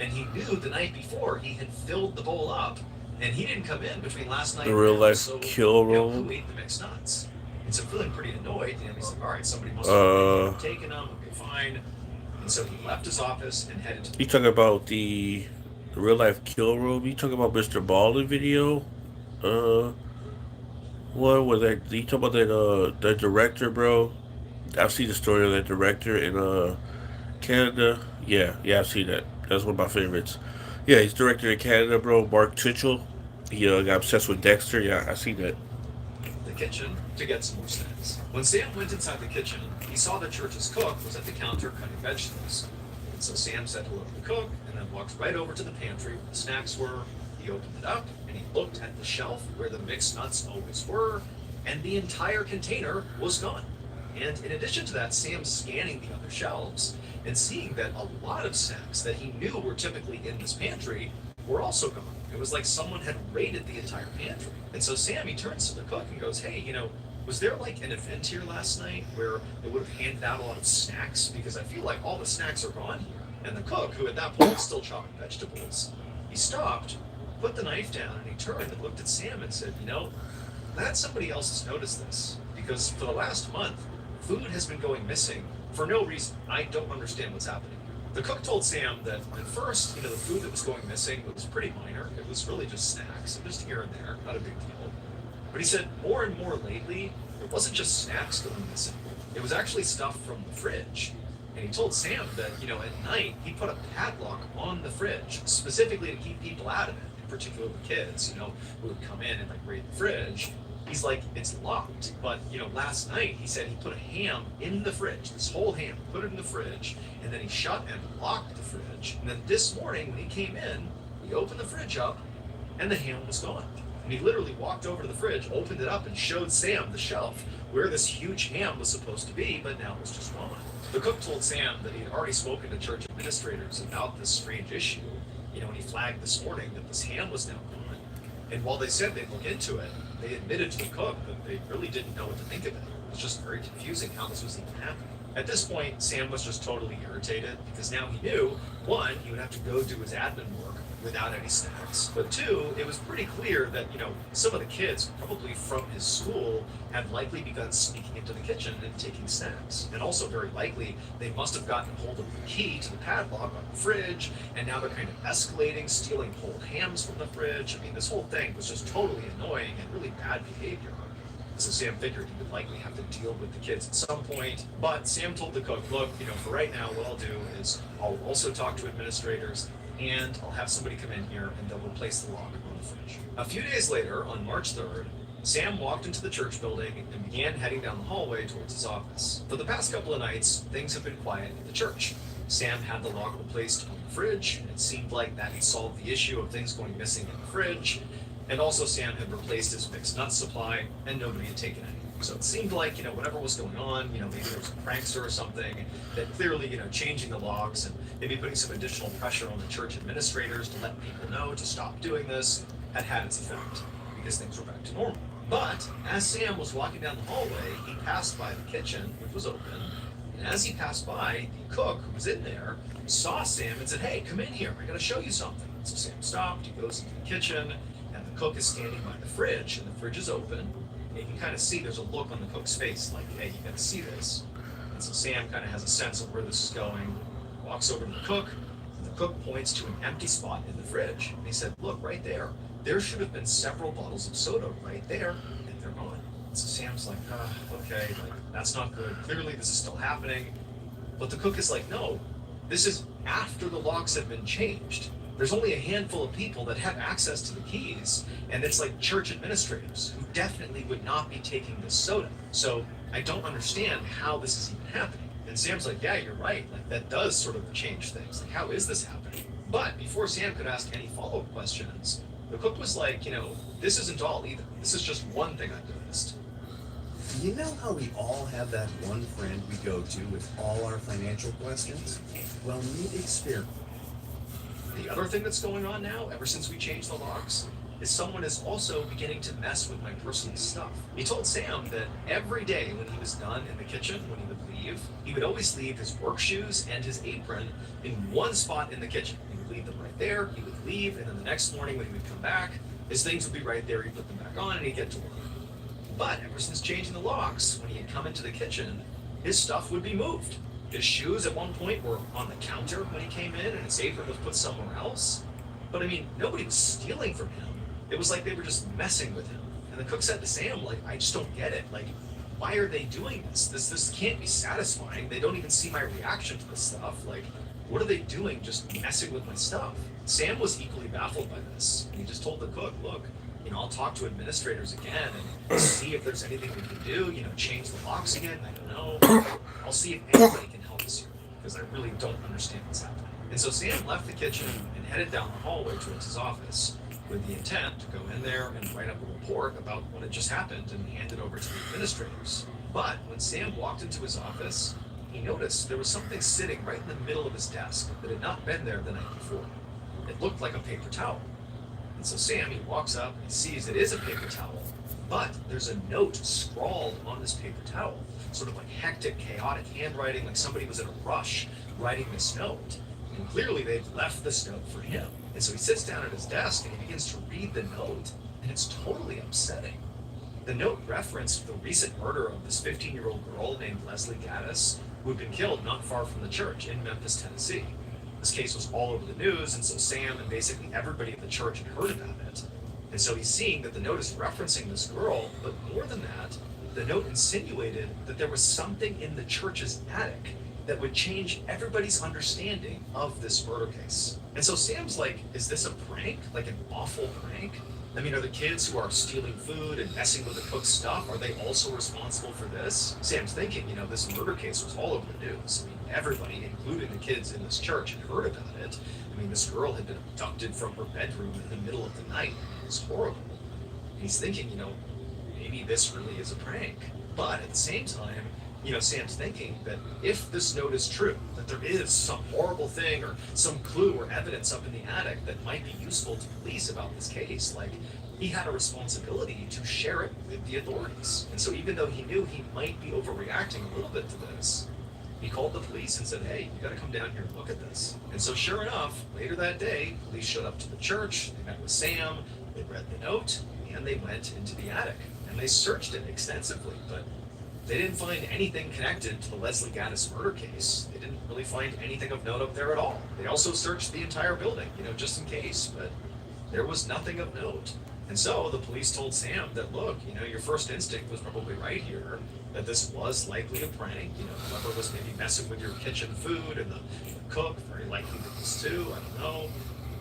And he knew the night before he had filled the bowl up, and he didn't come in between last night The and real now. life So, kill roll. who ate the mixed nuts? And so feeling pretty annoyed, he's like, all right, somebody must have taken them, okay, fine. And so he left his office and headed to You talking about the real life kill room? You talking about Mr. Baldwin video? Uh, what was that? You talking about that director, bro? I've seen the story of that director in Canada. Yeah, I've seen that. That's one of my favorites. Yeah, he's director in Canada, bro. Mark Churchill. He got obsessed with Dexter. Yeah, I seen that. the kitchen to get some more snacks. When Sam went inside the kitchen, he saw the church's cook was at the counter cutting vegetables. And so Sam said hello to the cook and then walked right over to the pantry where the snacks were. He opened it up and he looked at the shelf where the mixed nuts always were, and the entire container was gone. And in addition to that, Sam's scanning the other shelves and seeing that a lot of snacks that he knew were typically in this pantry were also gone. It was like someone had raided the entire pantry. And so Sam, he turns to the cook and goes, hey, was there like an event here last night where they would have handed out a lot of snacks? Because I feel like all the snacks are gone here. And the cook, who at that point was still chopping vegetables, he stopped, put the knife down, and he turned and looked at Sam and said, glad somebody else has noticed this. Because for the last month, food has been going missing for no reason. I don't understand what's happening. The cook told Sam that at first, the food that was going missing was pretty minor. It was really just snacks, just here and there, not a big deal. But he said more and more lately, it wasn't just snacks going missing. It was actually stuff from the fridge. And he told Sam that, at night, he put a padlock on the fridge, specifically to keep people out of it, in particular the kids, who would come in and like raid the fridge. He's like, it's locked. But, last night he said he put a ham in the fridge, this whole ham, put it in the fridge, and then he shut and locked the fridge. And then this morning when he came in, he opened the fridge up and the ham was gone. And he literally walked over to the fridge, opened it up, and showed Sam the shelf where this huge ham was supposed to be, but now it was just gone. The cook told Sam that he had already spoken to church administrators about this strange issue, when he flagged this morning that this ham was now gone. And while they said they'd look into it, they admitted to the cook that they really didn't know what to think of it. It was just very confusing how this was even happening. At this point, Sam was just totally irritated because now he knew, one, he would have to go do his admin work without any snacks. But two, it was pretty clear that, some of the kids, probably from his school, had likely begun sneaking into the kitchen and taking snacks. And also very likely, they must have gotten hold of the key to the padlock on the fridge, and now they're kind of escalating, stealing whole hams from the fridge. I mean, this whole thing was just totally annoying and really bad behavior. So Sam figured he would likely have to deal with the kids at some point. But Sam told the cook, look, for right now, what I'll do is I'll also talk to administrators and I'll have somebody come in here and they'll replace the lock on the fridge. A few days later, on March 3rd, Sam walked into the church building and began heading down the hallway towards his office. For the past couple of nights, things have been quiet in the church. Sam had the lock replaced on the fridge, and it seemed like that had solved the issue of things going missing in the fridge. And also Sam had replaced his mixed nut supply, and nobody had taken any. So it seemed like, whatever was going on, maybe there was a prankster or something, that clearly, changing the logs and maybe putting some additional pressure on the church administrators to let people know to stop doing this had its effect, because things were back to normal. But as Sam was walking down the hallway, he passed by the kitchen, which was open, and as he passed by, the cook, who was in there, saw Sam and said, hey, come in here, I gotta show you something. So Sam stopped, he goes into the kitchen, and the cook is standing by the fridge, and the fridge is open. And you can kind of see there's a look on the cook's face, like, hey, you gotta see this. And so Sam kind of has a sense of where this is going, walks over to the cook, and the cook points to an empty spot in the fridge. And he said, look, right there. There should have been several bottles of soda right there, and they're gone. And so Sam's like, okay, like, that's not good. Clearly this is still happening. But the cook is like, no, this is after the locks have been changed. There's only a handful of people that have access to the keys, and it's like church administrators who definitely would not be taking this soda. So I don't understand how this is even happening. And Sam's like, yeah, you're right. Like, that does sort of change things. Like, how is this happening? But before Sam could ask any follow-up questions, the cook was like, this isn't all either. This is just one thing I've noticed. You know how we all have that one friend we go to with all our financial questions? Well, meet Experiment. The other thing that's going on now, ever since we changed the locks, is someone is also beginning to mess with my personal stuff. He told Sam that every day when he was done in the kitchen, when he would leave, he would always leave his work shoes and his apron in one spot in the kitchen. He would leave them right there, he would leave, and then the next morning when he would come back, his things would be right there, he'd put them back on, and he'd get to work. But ever since changing the locks, when he had come into the kitchen, his stuff would be moved. His shoes at one point were on the counter when he came in, and his apron was put somewhere else. But I mean, nobody was stealing from him. It was like they were just messing with him. And the cook said to Sam, like, I just don't get it. Like, why are they doing this? This can't be satisfying. They don't even see my reaction to this stuff. Like, what are they doing just messing with my stuff? Sam was equally baffled by this. And he just told the cook, look, I'll talk to administrators again and see if there's anything we can do, change the locks again. I don't know. I'll see if anybody can help us here, because I really don't understand what's happening. And so Sam left the kitchen and headed down the hallway towards his office with the intent to go in there and write up a report about what had just happened and hand it over to the administrators. But when Sam walked into his office, he noticed there was something sitting right in the middle of his desk that had not been there the night before. It looked like a paper towel. And so Sam, he walks up and sees it is a paper towel, but there's a note scrawled on this paper towel, sort of like hectic, chaotic handwriting, like somebody was in a rush writing this note. And clearly they've left this note for him. And so he sits down at his desk and he begins to read the note, and it's totally upsetting. The note referenced the recent murder of this 15-year-old girl named Leslie Gaddis, who had been killed not far from the church in Memphis, Tennessee. This case was all over the news, and so Sam and basically everybody at the church had heard about it. And so he's seeing that the note is referencing this girl, but more than that, the note insinuated that there was something in the church's attic that would change everybody's understanding of this murder case. And so Sam's like, is this a prank? Like an awful prank? I mean, are the kids who are stealing food and messing with the cook's stuff, are they also responsible for this? Sam's thinking, this murder case was all over the news. I mean, everybody, including the kids in this church, had heard about it. I mean, this girl had been abducted from her bedroom in the middle of the night. It was horrible. And he's thinking, maybe this really is a prank. But at the same time, Sam's thinking that if this note is true, that there is some horrible thing or some clue or evidence up in the attic that might be useful to police about this case, like, he had a responsibility to share it with the authorities. And so even though he knew he might be overreacting a little bit to this, he called the police and said, hey, you gotta come down here and look at this. And so sure enough, later that day, police showed up to the church, they met with Sam, they read the note, and they went into the attic. And they searched it extensively, but they didn't find anything connected to the Leslie Gaddis murder case. They didn't really find anything of note up there at all. They also searched the entire building, just in case, but there was nothing of note. And so the police told Sam that, look, your first instinct was probably right here, that this was likely a prank. Whoever was maybe messing with your kitchen food, and the cook very likely did this too, I don't know.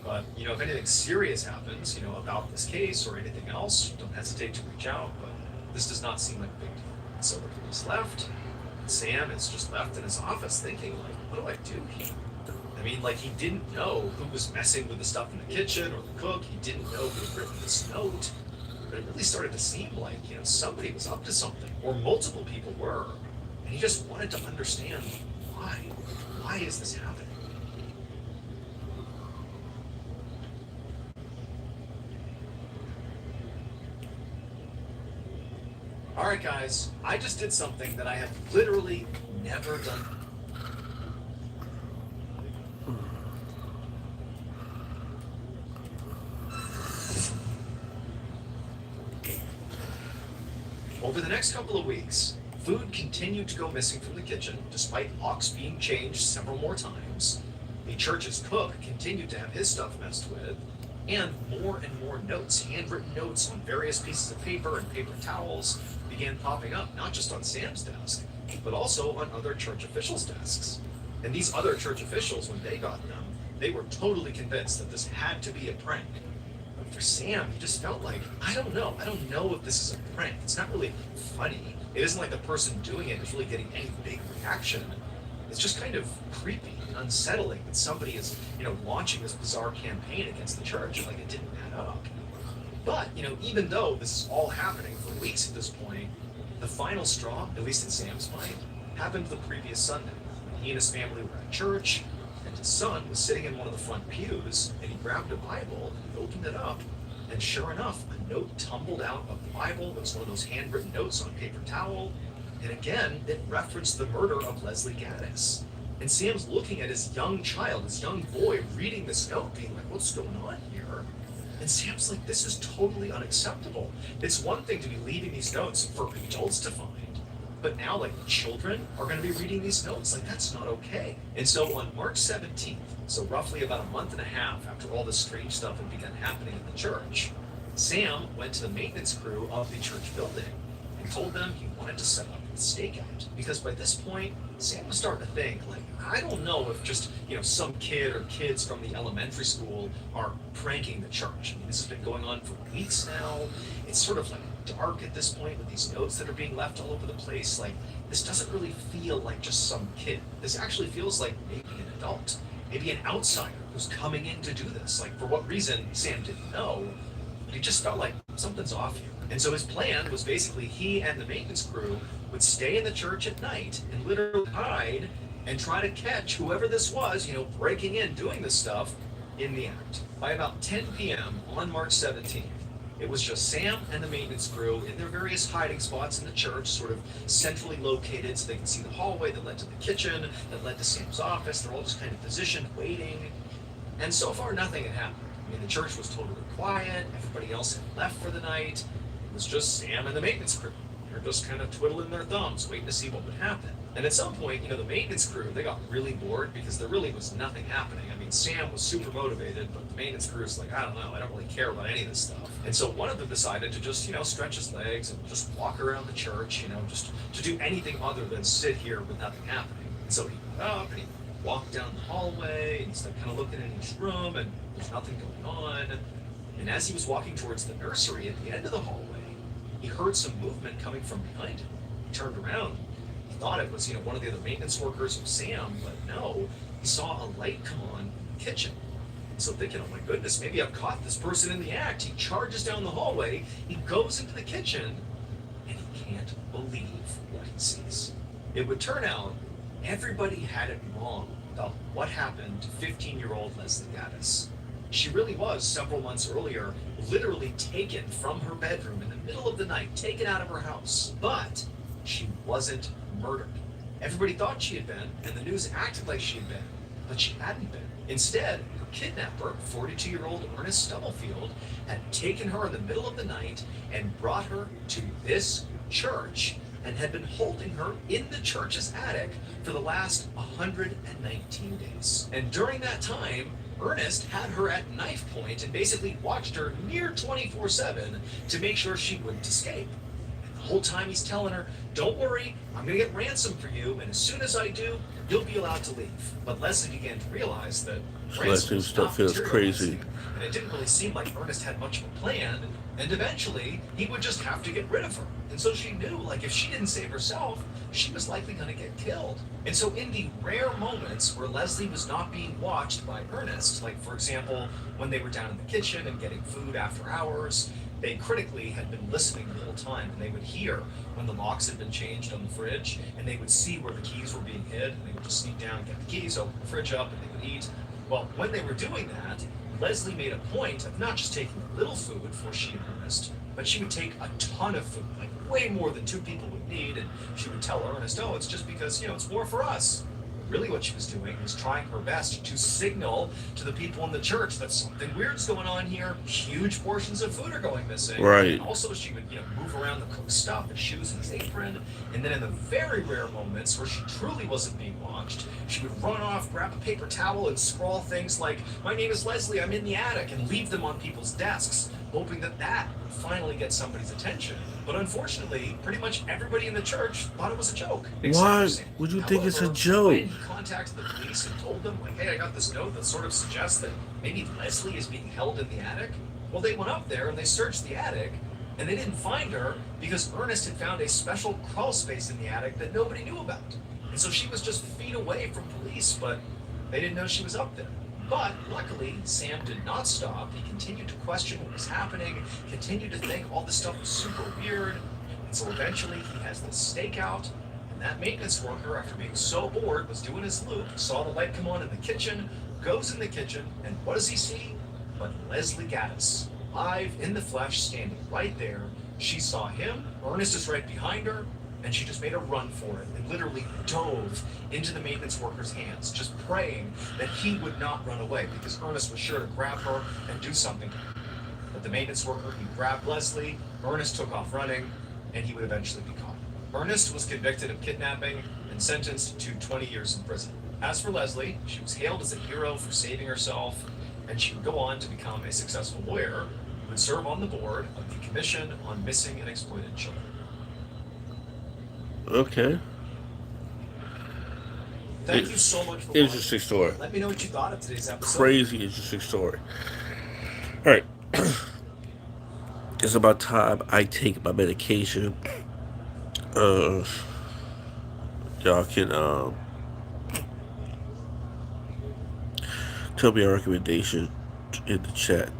But, if anything serious happens, about this case or anything else, don't hesitate to reach out, but this does not seem like a big deal. So the police left, and Sam is just left in his office thinking, like, what do I do here? I mean, like, he didn't know who was messing with the stuff in the kitchen or the cook. He didn't know who had written this note. But it really started to seem like, somebody was up to something, or multiple people were. And he just wanted to understand why. Why is this happening? All right, guys, I just did something that I have literally never done. Over the next couple of weeks, Food continued to go missing from the kitchen, despite locks being changed several more times. The church's cook continued to have his stuff messed with, and more notes, handwritten notes on various pieces of paper and paper towels, began popping up, not just on Sam's desk, but also on other church officials' desks. And these other church officials, when they got them, they were totally convinced that this had to be a prank. But for Sam, he just felt like, I don't know if this is a prank. It's not really funny. It isn't like the person doing it is really getting any big reaction. It's just kind of creepy and unsettling that somebody is, launching this bizarre campaign against the church. Like, it didn't add up. But, even though this is all happening for weeks at this point, the final straw, at least in Sam's mind, happened the previous Sunday. He and his family were at church, and his son was sitting in one of the front pews, and he grabbed a Bible and opened it up, and sure enough, a note tumbled out of the Bible. It was one of those handwritten notes on paper towel, and again, it referenced the murder of Leslie Gaddis. And Sam's looking at his young child, his young boy, reading this note, being like, what's going on here? And Sam's like, this is totally unacceptable. It's one thing to be leaving these notes for adults to find, but now, children are going to be reading these notes. That's not okay. And so on March 17th, so roughly about a month and a half after all this strange stuff had begun happening in the church, Sam went to the maintenance crew of the church building and told them he wanted to set up a stakeout. Because by this point, Sam was starting to think, I don't know if just, some kid or kids from the elementary school are pranking the church. I mean, this has been going on for weeks now. It's sort of dark at this point with these notes that are being left all over the place. This doesn't really feel like just some kid. This actually feels like maybe an adult, maybe an outsider who's coming in to do this. For what reason, Sam didn't know, but he just felt like something's off here. And so his plan was basically he and the maintenance crew would stay in the church at night and literally hide and try to catch whoever this was, breaking in, doing this stuff in the act. By about 10 p.m. on March 17th, it was just Sam and the maintenance crew in their various hiding spots in the church, sort of centrally located so they could see the hallway that led to the kitchen, that led to Sam's office. They're all just kind of positioned, waiting. And so far, nothing had happened. I mean, the church was totally quiet. Everybody else had left for the night. It was just Sam and the maintenance crew. They're just kind of twiddling their thumbs, waiting to see what would happen. And at some point, the maintenance crew, they got really bored because there really was nothing happening. I mean, Sam was super motivated, but the maintenance crew is like, I don't know, I don't really care about any of this stuff. And so one of them decided to just, stretch his legs and just walk around the church, just to do anything other than sit here with nothing happening. And so he got up and he walked down the hallway and he's kind of looking in each room and there's nothing going on. And as he was walking towards the nursery at the end of the hallway, he heard some movement coming from behind him. He turned around. He thought it was, one of the other maintenance workers or Sam, but no, he saw a light come on in the kitchen. And so thinking, oh my goodness, maybe I've caught this person in the act. He charges down the hallway, he goes into the kitchen, and he can't believe what he sees. It would turn out everybody had it wrong about what happened to 15-year-old Leslie Gaddis. She really was, several months earlier, literally taken from her bedroom in the middle of the night, taken out of her house. But she wasn't murdered. Everybody thought she had been, and the news acted like she had been, but she hadn't been. Instead, her kidnapper, 42-year-old Ernest Stubblefield, had taken her in the middle of the night and brought her to this church and had been holding her in the church's attic for the last 119 days. And during that time, Ernest had her at knife point and basically watched her near 24/7 to make sure she wouldn't escape. And the whole time he's telling her, don't worry, I'm gonna get ransom for you, and as soon as I do, you'll be allowed to leave. But Leslie began to realize that ransom was stuff not feels crazy. materializing, and it didn't really seem like Ernest had much of a plan, and eventually he would just have to get rid of her. And so she knew, if she didn't save herself, she was likely going to get killed. And so in the rare moments where Leslie was not being watched by Ernest, for example, when they were down in the kitchen and getting food after hours, they critically had been listening the whole time, and they would hear when the locks had been changed on the fridge, and they would see where the keys were being hid, and they would just sneak down, get the keys, open the fridge up, and they would eat. Well, when they were doing that, Leslie made a point of not just taking a little food for she and Ernest, but she would take a ton of food, way more than two people would need, and she would tell Ernest, oh, it's just because, it's more for us. Really what she was doing was trying her best to signal to the people in the church that something weird's going on here. Huge portions of food are going missing. Right. And also she would, move around the cook's stuff, the shoes and his apron. And then in the very rare moments where she truly wasn't being watched, she would run off, grab a paper towel, and scrawl things like, "My name is Leslie, I'm in the attic," and leave them on people's desks, hoping that that would finally get somebody's attention. But unfortunately, pretty much everybody in the church thought it was a joke. Why would you think it's a joke? When he contacted the police and told them, like, "Hey, I got this note that sort of suggests that maybe Leslie is being held in the attic," well, they went up there and they searched the attic, and they didn't find her because Ernest had found a special crawl space in the attic that nobody knew about. And so she was just feet away from police, but they didn't know she was up there. But luckily, Sam did not stop. He continued to question what was happening, continued to think all this stuff was super weird. And so eventually he has this stakeout, and that maintenance worker, after being so bored, was doing his loop, saw the light come on in the kitchen, goes in the kitchen, and what does he see? But Leslie Gaddis, live in the flesh, standing right there. She saw him, Ernest is right behind her, and she just made a run for it and literally dove into the maintenance worker's hands, just praying that he would not run away because Ernest was sure to grab her and do something to her. But the maintenance worker, he grabbed Leslie, Ernest took off running, and he would eventually be caught. Ernest was convicted of kidnapping and sentenced to 20 years in prison. As for Leslie, she was hailed as a hero for saving herself, and she would go on to become a successful lawyer who would serve on the board of the Commission on Missing and Exploited Children. Okay. Thank you so much for interesting watching. story. Let me know what you thought of today's episode. Crazy interesting story. All right. It's about time I take my medication. Y'all can tell me a recommendation in the chat,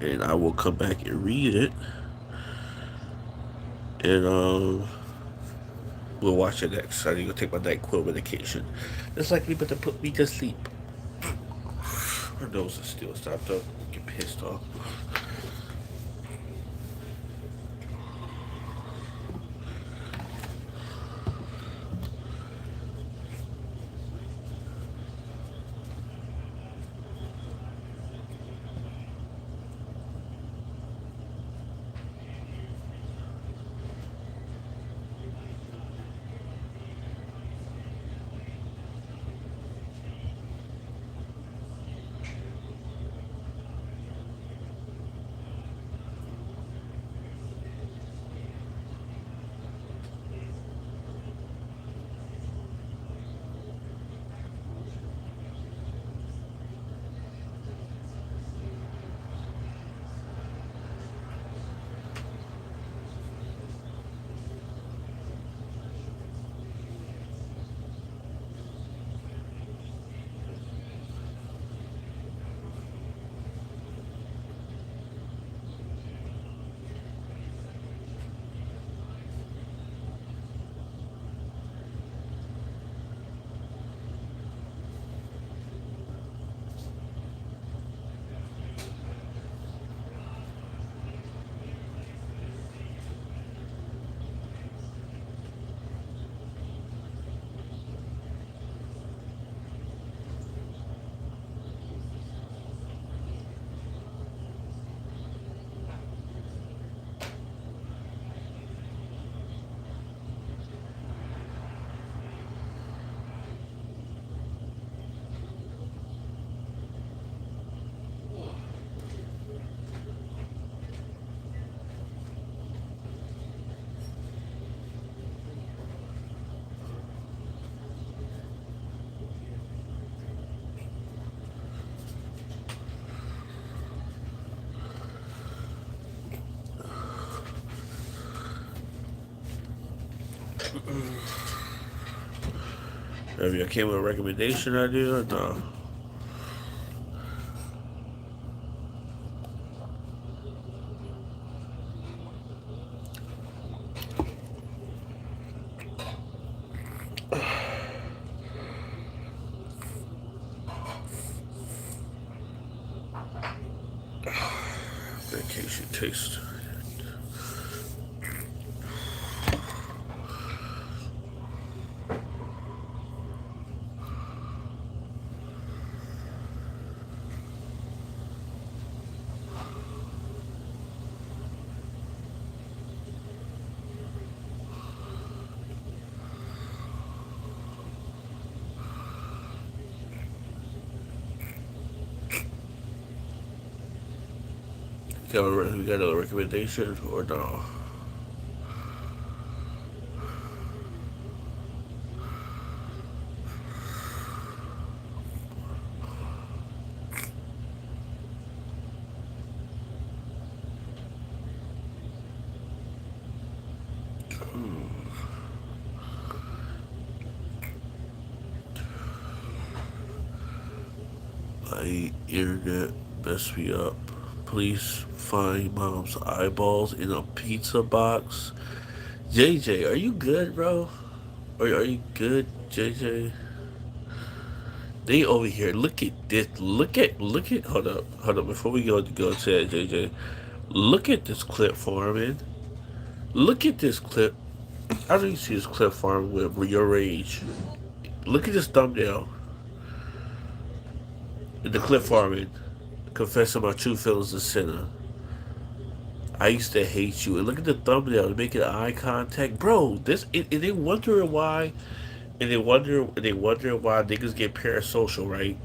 and I will come back and read it, and we'll watch it next. I need to take my NyQuil medication. It's likely but to put me to sleep. Her nose is still stopped up. Get pissed off. Have you came with a recommendation idea or no? Vacation taste. We got a recommendation or no? My internet messed me up. Police find mom's eyeballs in a pizza box. JJ, are you good, bro? Are you good, JJ? They over here. Look at this. Look at. Hold up. Before we go to that, JJ, look at this clip, Foreman. Look at this clip. I don't see this clip, Foreman, with your rage. Look at this thumbnail. In the clip, Foreman, confessing my true feelings of sinner. I used to hate you. And look at the thumbnail, making eye contact, bro. And they wondering why, and they wonder why niggas get parasocial, right?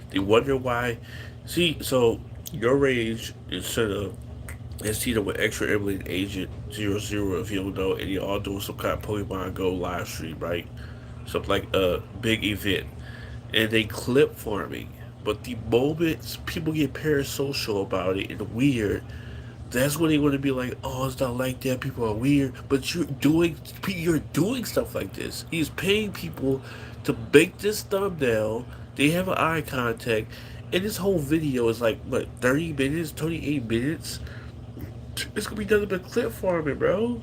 They wonder why. See, so your rage instead of and see them with extra Emily Agent 00 if you don't know, and you're all doing some kind of Pokemon Go live stream, right? Something like a big event, and they clip farming. But the moments people get parasocial about it and weird, that's when they want to be like, oh, it's not like that. People are weird, but you're doing stuff like this. He's paying people to make this thumbnail. They have an eye contact, and this whole video is like what 30 minutes, 28 minutes. It's gonna be nothing but clip farming, bro.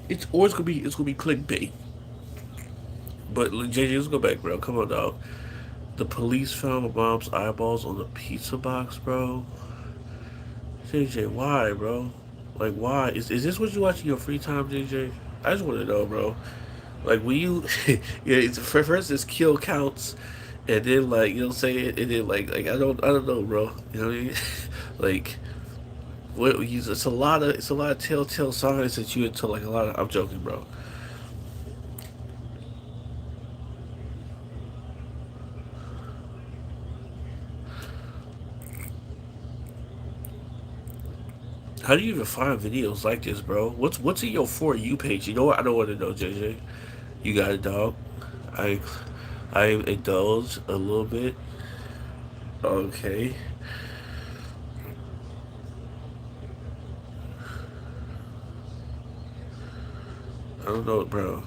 It's gonna be clickbait. But JJ, let's go back, bro. Come on, dog. The police found my mom's eyeballs on the pizza box, bro. JJ, why, bro? Like, why? Is this what you watch in your free time, JJ? I just want to know, bro. Like, when you, yeah, it's for instance, kill counts, and then like, you know, what I'm saying, and then like, I don't know, bro. You know what I mean? Like, it's a lot of telltale signs that you into like a lot of. I'm joking, bro. How do you even find videos like this, bro? What's in your for you page? You know what? I don't want to know, JJ. You got a dog. I I indulge a little bit. Okay. I don't know, bro.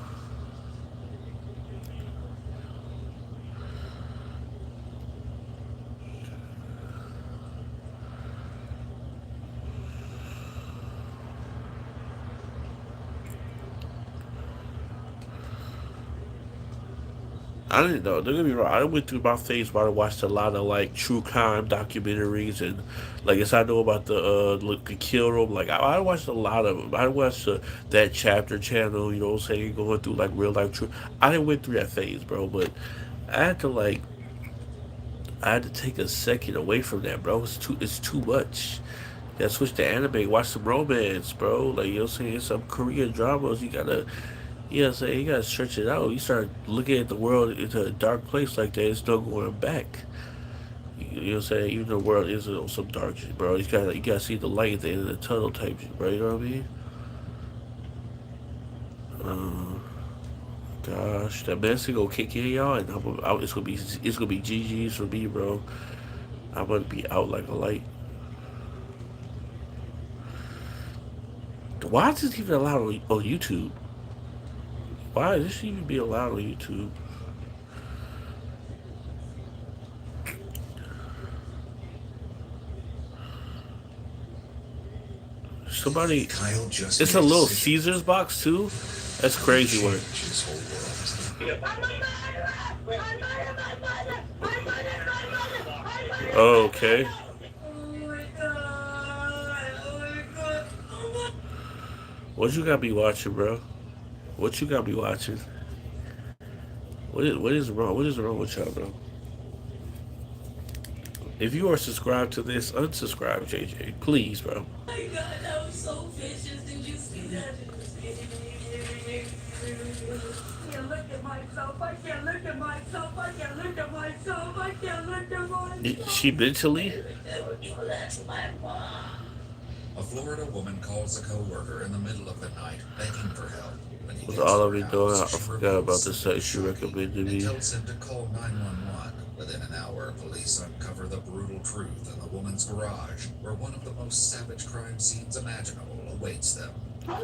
I didn't know. Don't get me wrong. I went through my phase where I watched a lot of like true crime documentaries and like as I know about the kill room. Like I watched a lot of them. I watched that chapter channel. You know what I'm saying? Going through like real life true. I didn't went through that phase, bro. But I had to like I had to take a second away from that, bro. It's too much. Yeah, switch to anime, watch some romance, bro. Like you know what I'm saying? Some Korean dramas. You know what I'm saying? You gotta stretch it out. You start looking at the world into a dark place like that, it's no going back. You know what I'm saying? Even the world is on some dark shit, bro. You gotta see the light at the end of the tunnel type shit, bro. You know what I mean? Uh, gosh, that medicine gonna kick in, y'all, and it's gonna be GG's for me, bro. I'm gonna be out like a light. Why is this even allowed on YouTube? Why is this even be allowed on YouTube? Somebody, Kyle just it's made a a little decision Caesar's box too. That's crazy work. change his whole world. Oh, okay. What you got me watching, bro? What you got me watching? What is wrong? What is wrong with y'all, bro? If you are subscribed to this, unsubscribe, JJ, please, bro. Oh my god, that was so vicious. Did you see that? I can't look at myself. I can't look at myself. I can't look at myself. I can't look at myself. She mentally? That's my mom. Florida woman calls a co-worker in the middle of the night begging for help. When he What's gets all to I her be doing? house, I she forgot reveals about the something site she shocking recommended and me. tells him to call 911. Within an hour, police uncover the brutal truth in the woman's garage, where one of the most savage crime scenes imaginable awaits them. The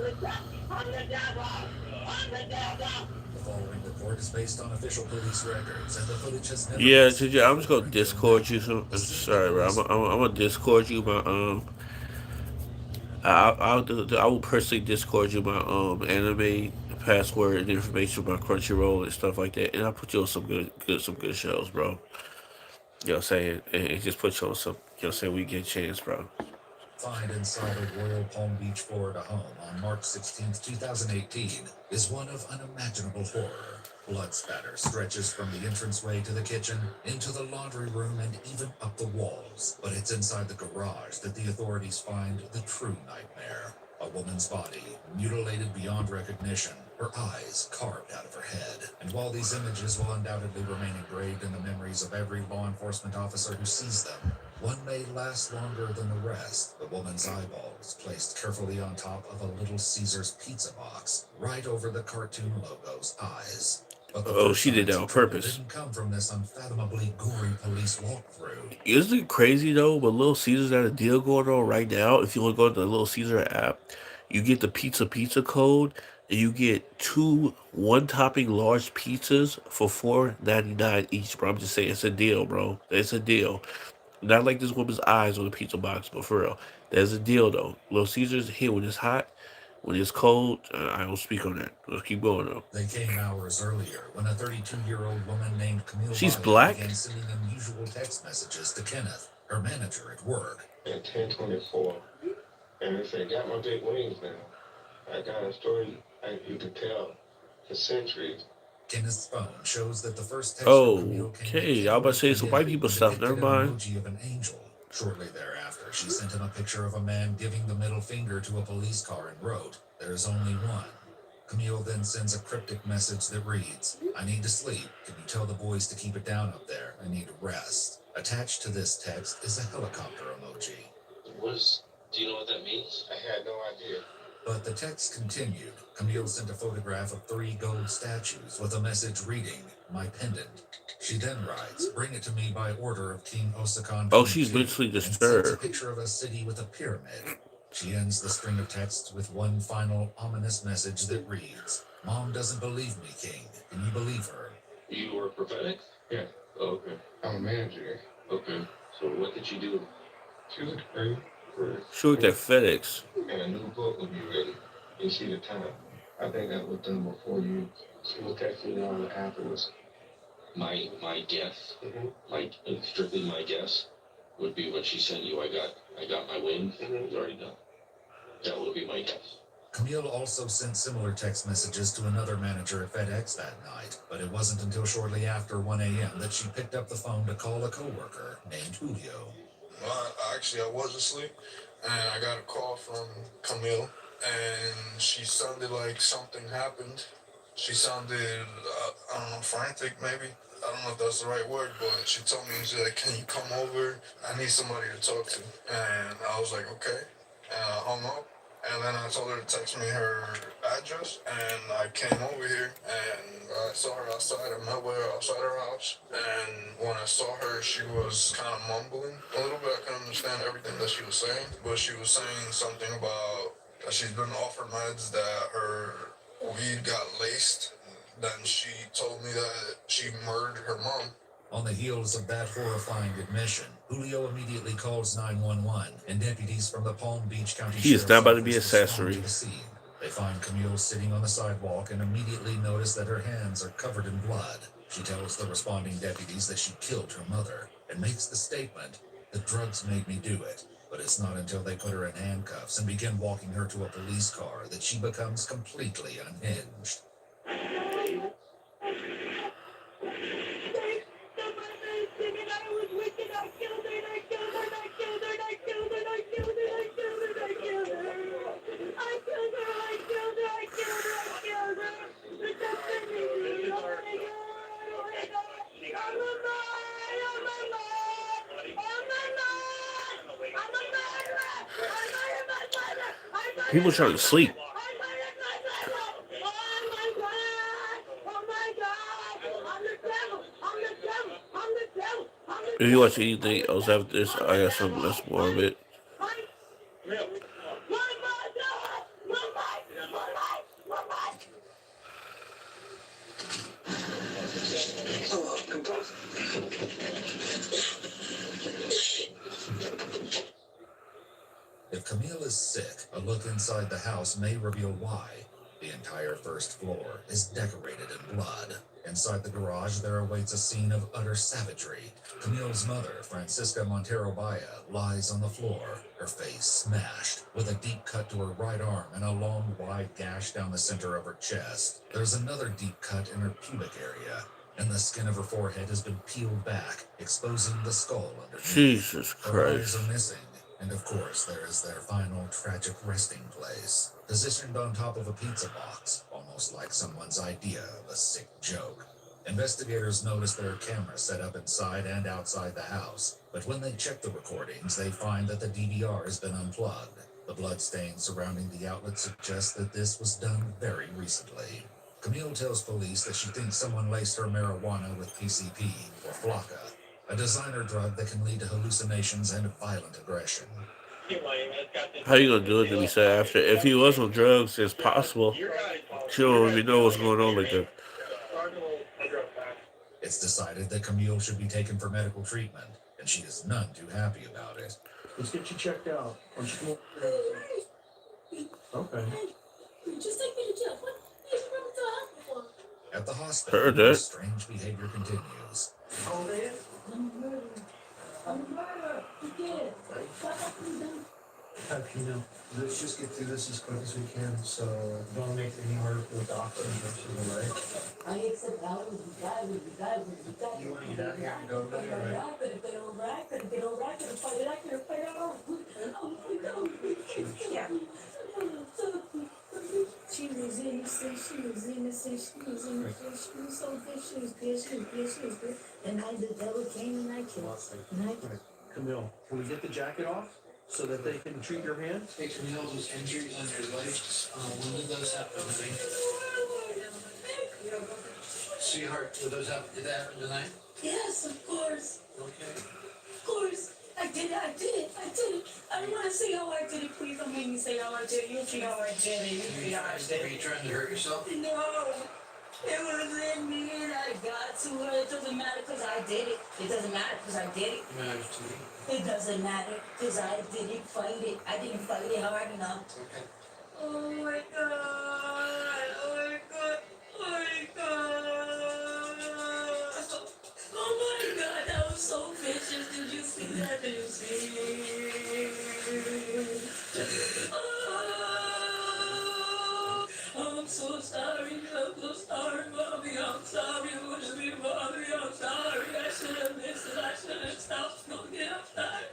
following report is based on official police records, and the footage has never Yeah, been seen TJ, I'm just before gonna until now. Discord you. The scene the Sorry, bro. police I'm gonna Discord you my I will personally Discord you my anime password and information about Crunchyroll and stuff like that, and I'll put you on some good shows, bro. You know what I'm saying? And just put you on some. You know what I'm saying? We get a chance, bro. find inside a Royal Palm Beach, Florida home on March 16th, 2018 is one of unimaginable horror. Blood spatter stretches from the entranceway to the kitchen, into the laundry room, and even up the walls. But it's inside the garage that the authorities find the true nightmare. A woman's body, mutilated beyond recognition, her eyes carved out of her head. And while these images will undoubtedly remain engraved in the memories of every law enforcement officer who sees them, one may last longer than the rest. The woman's eyeballs placed carefully on top of a Little Caesars pizza box, right over the cartoon logo's eyes. But the Oh, first she did signs that of on trouble purpose. didn't come from this unfathomably gory police walkthrough. Isn't it crazy though? But Little Caesars got a deal going on right now. If you want to go to the Little Caesar app, you get the pizza code, and you get two one topping large pizzas for $4.99 each, bro. I'm just saying it's a deal, bro. It's a deal. Not like this woman's eyes on the pizza box, but for real, there's a deal though. Little Caesars here when it's hot, when it's cold. I don't speak on that. Let's keep going though. They came hours earlier when a 32-year-old woman named Camille She's Valle began black. sending unusual text messages to Kenneth, her manager at work. At 10:24, and they said, "Got my big wings now. I got a story you could tell for centuries." Kenneth's phone shows that the first text from Camille came at Okay, I was about to say some 10:03 white p.m. people and stuff. Never depicted an mind. emoji of an angel. Shortly thereafter, she sent him a picture of a man giving the middle finger to a police car and wrote, "There's only one." Camille then sends a cryptic message that reads, "I need to sleep. Can you tell the boys to keep it down up there? I need rest." Attached to this text is a helicopter emoji. Do you know what that means? I had no idea. But the text continued. Camille sent a photograph of 3 gold statues with a message reading, "My pendant." She then writes, "Bring it to me by order of King Osakan Oh, King she's II," mentally and sends a disturbed. picture of a city with a pyramid. She ends the string of texts with one final ominous message that reads, "Mom doesn't believe me, King. Can you believe her?" You were prophetic? Yeah. Oh, okay. I'm a manager. Okay. So what did she do? She was praying for She worked at FedEx. and a new book would be ready. You see the time. I think that was done before you. She was texting me on afterwards. My guess, like strictly my guess, would be when she sent you. I got my wings. It's already done. That would be my guess. Camille also sent similar text messages to another manager at FedEx that night, but it wasn't until shortly after 1 a.m. that she picked up the phone to call a coworker named Julio. Well, I was asleep, and I got a call from Camille, and she sounded like something happened. She sounded, I don't know, frantic maybe. I don't know if that's the right word, but she told me, she's like, "Can you come over? I need somebody to talk to." And I was like, "Okay." And I hung up. And then I told her to text me her address, and I came over here, and I saw her outside. I met with her outside her house, and when I saw her, she was kind of mumbling a little bit. I couldn't understand everything that she was saying, but she was saying something about that she's been offered meds, that her weed got laced. Then she told me that she murdered her mom. On the heels of that horrifying admission, Julio immediately calls 911, and deputies from the Palm Beach County He is Sheriff's not about to be Office respond to accessory. the scene. They find Camille sitting on the sidewalk and immediately notice that her hands are covered in blood. She tells the responding deputies that she killed her mother and makes the statement, "The drugs made me do it." But it's not until they put her in handcuffs and begin walking her to a police car that she becomes completely unhinged. People trying to sleep. If you watch anything else after this, I got something that's more of it. If Camille is sick, a look inside the house may reveal why. The entire first floor is decorated in blood. Inside the garage, there awaits a scene of utter savagery. Camille's mother, Francisca Montero Baya, lies on the floor, her face smashed, with a deep cut to her right arm and a long, wide gash down the center of her chest. There's another deep cut in her pubic area, and the skin of her forehead has been peeled back, exposing the skull underneath. Jesus Her eyes Christ. are missing. And of course, there is their final tragic resting place, positioned on top of a pizza box, almost like someone's idea of a sick joke. Investigators notice there are cameras set up inside and outside the house, but when they check the recordings, they find that the DVR has been unplugged. The bloodstains surrounding the outlet suggest that this was done very recently. Camille tells police that she thinks someone laced her marijuana with PCP, or flocka, a designer drug that can lead to hallucinations and violent aggression. How you gonna do it to me say after? If he was on drugs, it's possible. She don't even know what's going on like that. It's decided that Camille should be taken for medical treatment, and she is none too happy about it. Let's get you checked out. Why don't you come over? Okay. Just take me to jail. What? You brought me to the hospital for? At the hospital, Heard that. strange behavior continues. You know, let's just get through this as quick as we can, so don't make it any harder for the doctor, all right? I accept how it would be God, would be God, would be God. You want to get out here and go, buddy, all right? But if they don't rock, but if they don't rock, then fight it out, then fight it out. Yeah. She was innocent, she was innocent, she was innocent, she was so good, she was good, she was good, she was good. And I, the devil came and I killed. And I killed. Camille, can we get the jacket off so that they can treat your hand? Hey, Camille, those injuries on your legs, when did those happen, honey? Sweetheart, did those happen, did that happen tonight? Yes, of course. Okay. Of course. I did it. I don't want to say how I did it. Please don't make me say how I did it. You see how I did it. You see how I did Are it. you trying to hurt yourself? No. It was in me and I got to it. It doesn't matter because I did it. It doesn't matter because I did it. It matters to me. It doesn't matter because I didn't fight it. I didn't fight it hard enough. Okay. Oh my God. Oh my God. Oh my God. Oh my God. That was so vicious. Did you see that? Did you see? Oh, I'm so sorry. I'm so sorry, Mommy. I'm sorry. What do you mean, Mommy? I'm sorry. I should have listened. I should have stopped smoking. I'm sorry.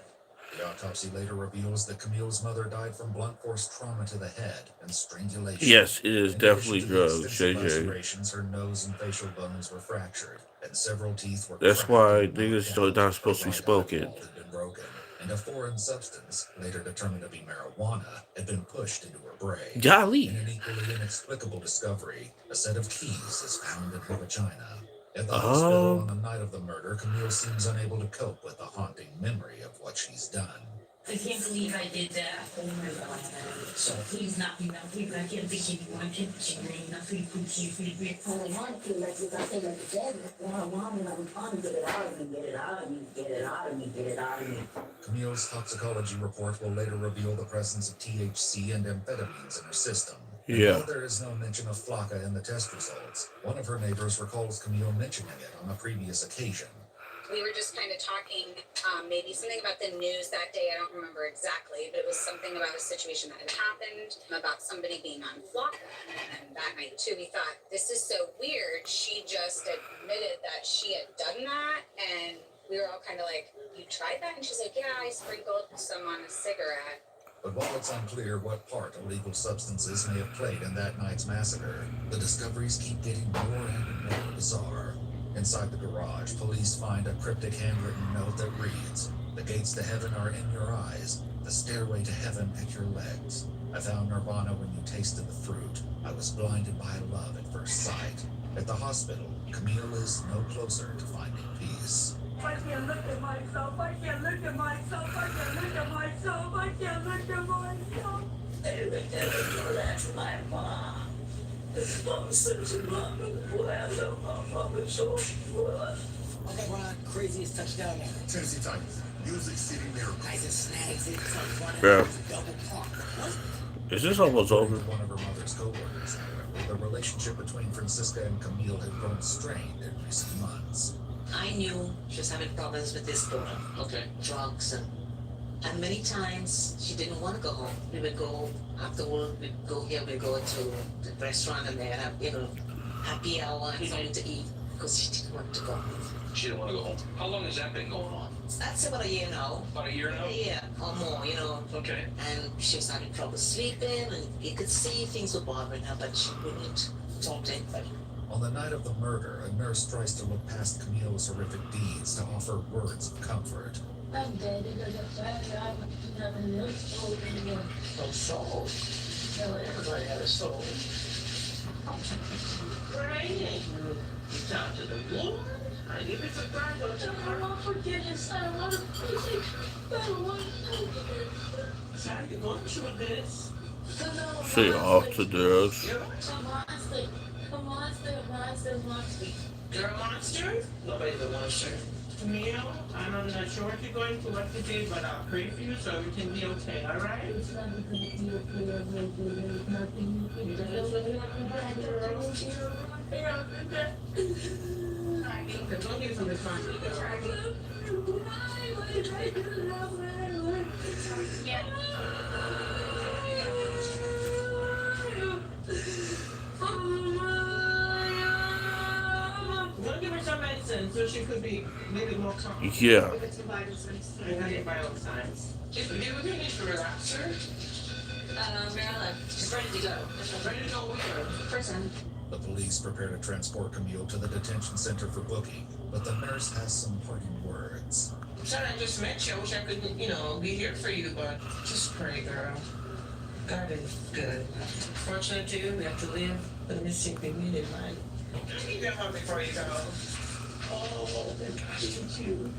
The autopsy later reveals that Camille's mother died from blunt force trauma to the head and strangulation. Yes, it is In definitely addition to the drugs, extensive JJ. lacerations, her nose and facial bones were fractured, and several teeth were That's cracked why and niggas knocked are out. not supposed to be The right smoking. eyeball had been broken, and a foreign substance, later determined to be marijuana, had been pushed into her brain. Golly. In an equally inexplicable discovery, a set of keys is found in her vagina. At the Oh. hospital on the night of the murder, Camille seems unable to cope with the haunting memory of what she's done. I can't believe I did that. Oh my God. So please not be now. Please, I can't think anyone can change. Nothing could keep me. I don't want to, like I said, like I said, what I want and I want to get it out of me, get it out of me, get it out of me, get it out of me. Camille's toxicology report will later reveal the presence of THC and amphetamines in her system. And Yeah. though there is no mention of flocka in the test results, one of her neighbors recalls Camille mentioning it on a previous occasion. We were just kind of talking, maybe something about the news that day. I don't remember exactly, but it was something about a situation that had happened, about somebody being on flocka. And that night too, we thought, this is so weird. She just admitted that she had done that, and we were all kind of like, you tried that? And she's like, yeah, I sprinkled some on a cigarette. But while it's unclear what part illegal substances may have played in that night's massacre, the discoveries keep getting more and more bizarre. Inside the garage, police find a cryptic handwritten note that reads, "The gates to heaven are in your eyes, the stairway to heaven at your legs." I found nirvana when you tasted the fruit. I was blinded by love at first sight. At the hospital, Camille is no closer to finding peace. I can't look at myself. I can't look at myself. I can't look at myself. I can't look at myself. That's my mom. I'm such a mom. Okay, Ron, craziest touchdown ever. Tennessee Titans. Music City Miracle. Nice and snags it, comes running Bro, double park. What? is this almost over? According to one of her mother's co-workers, however, the relationship between Francisca and Camille had grown strained in recent months. I knew she was having problems with this daughter. Okay. Drugs and many times she didn't want to go home. We would go after work, we'd go here, we'd go to the restaurant and they'd have, happy hour, something to eat because she didn't want to go. She didn't want to go home. How long has that been going on? That's about a year now. About a year now? Yeah, or more. Okay. And she was having trouble sleeping and you could see things were bothering her, but she wouldn't talk to anybody. On the night of the murder, a nurse tries to look past Camille's horrific deeds to offer words of comfort. I'm dead because I'm tired. I have no soul anymore. No soul. No, Everybody had a soul. Praying. You talk to the Lord. I give it for God. Don't tell me I want forgiveness. I don't want to pray. I don't want to. Sorry, you're going through this. Say off to this. You're a monster. A monster, a monster, a monster. You're a monster? Nobody's a monster. Camille, I'm not sure what you're going through, what you did, but I'll pray for you so everything be okay, all right? It's not going to be okay. There's nothing you can do. Don't give some responsibility. We'll give her some medicine so she could be maybe more calm. Yeah. Give it some vital signs. I gotta get vital signs. If you need to relax her. Marilyn, she's ready to go. She's ready to go with her. Prison. The police prepare to transport Camille to the detention center for booking, but the nurse has some parting words. I'm sorry I just met you. I wish I could, be here for you, but just pray, girl. God is good. Fortunate to you, we have to live the missing thing we didn't mind. I need your help before you go. Oh, thank you.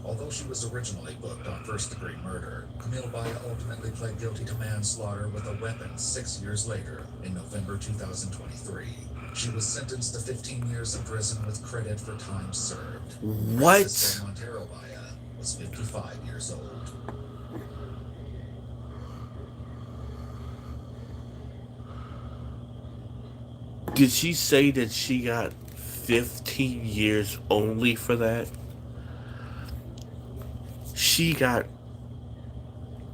Although she was originally booked on first-degree murder, Camille Baya ultimately pled guilty to manslaughter with a weapon 6 years later, in November 2023. She was sentenced to 15 years in prison with credit for time served. What? Francisco Montero Baya was 55 years old. Did she say that she got 15 years only for that? She got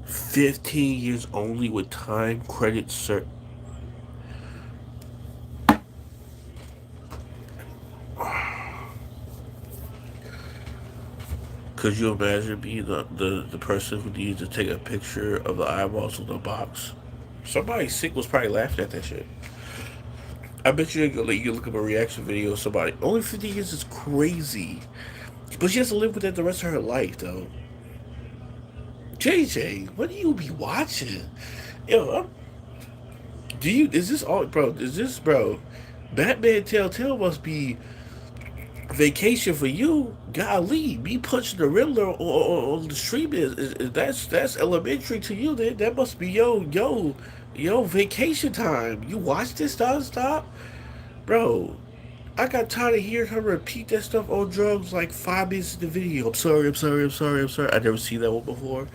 15 years only with time credit cert. Could you imagine being the person who needs to take a picture of the eyeballs on the box? Somebody sick was probably laughing at that shit. I bet you look up a reaction video of somebody. Only 50 years is crazy. But she has to live with that the rest of her life, though. JJ, what do you be watching? Yo, is this all, bro? Bro? Batman Telltale must be vacation for you. Golly, me punching the Riddler on the street that's elementary to you. That must be yo vacation time. You watch this nonstop, bro. I got tired of hearing her repeat that stuff on drugs like 5 minutes in the video. I'm sorry. I never seen that one before.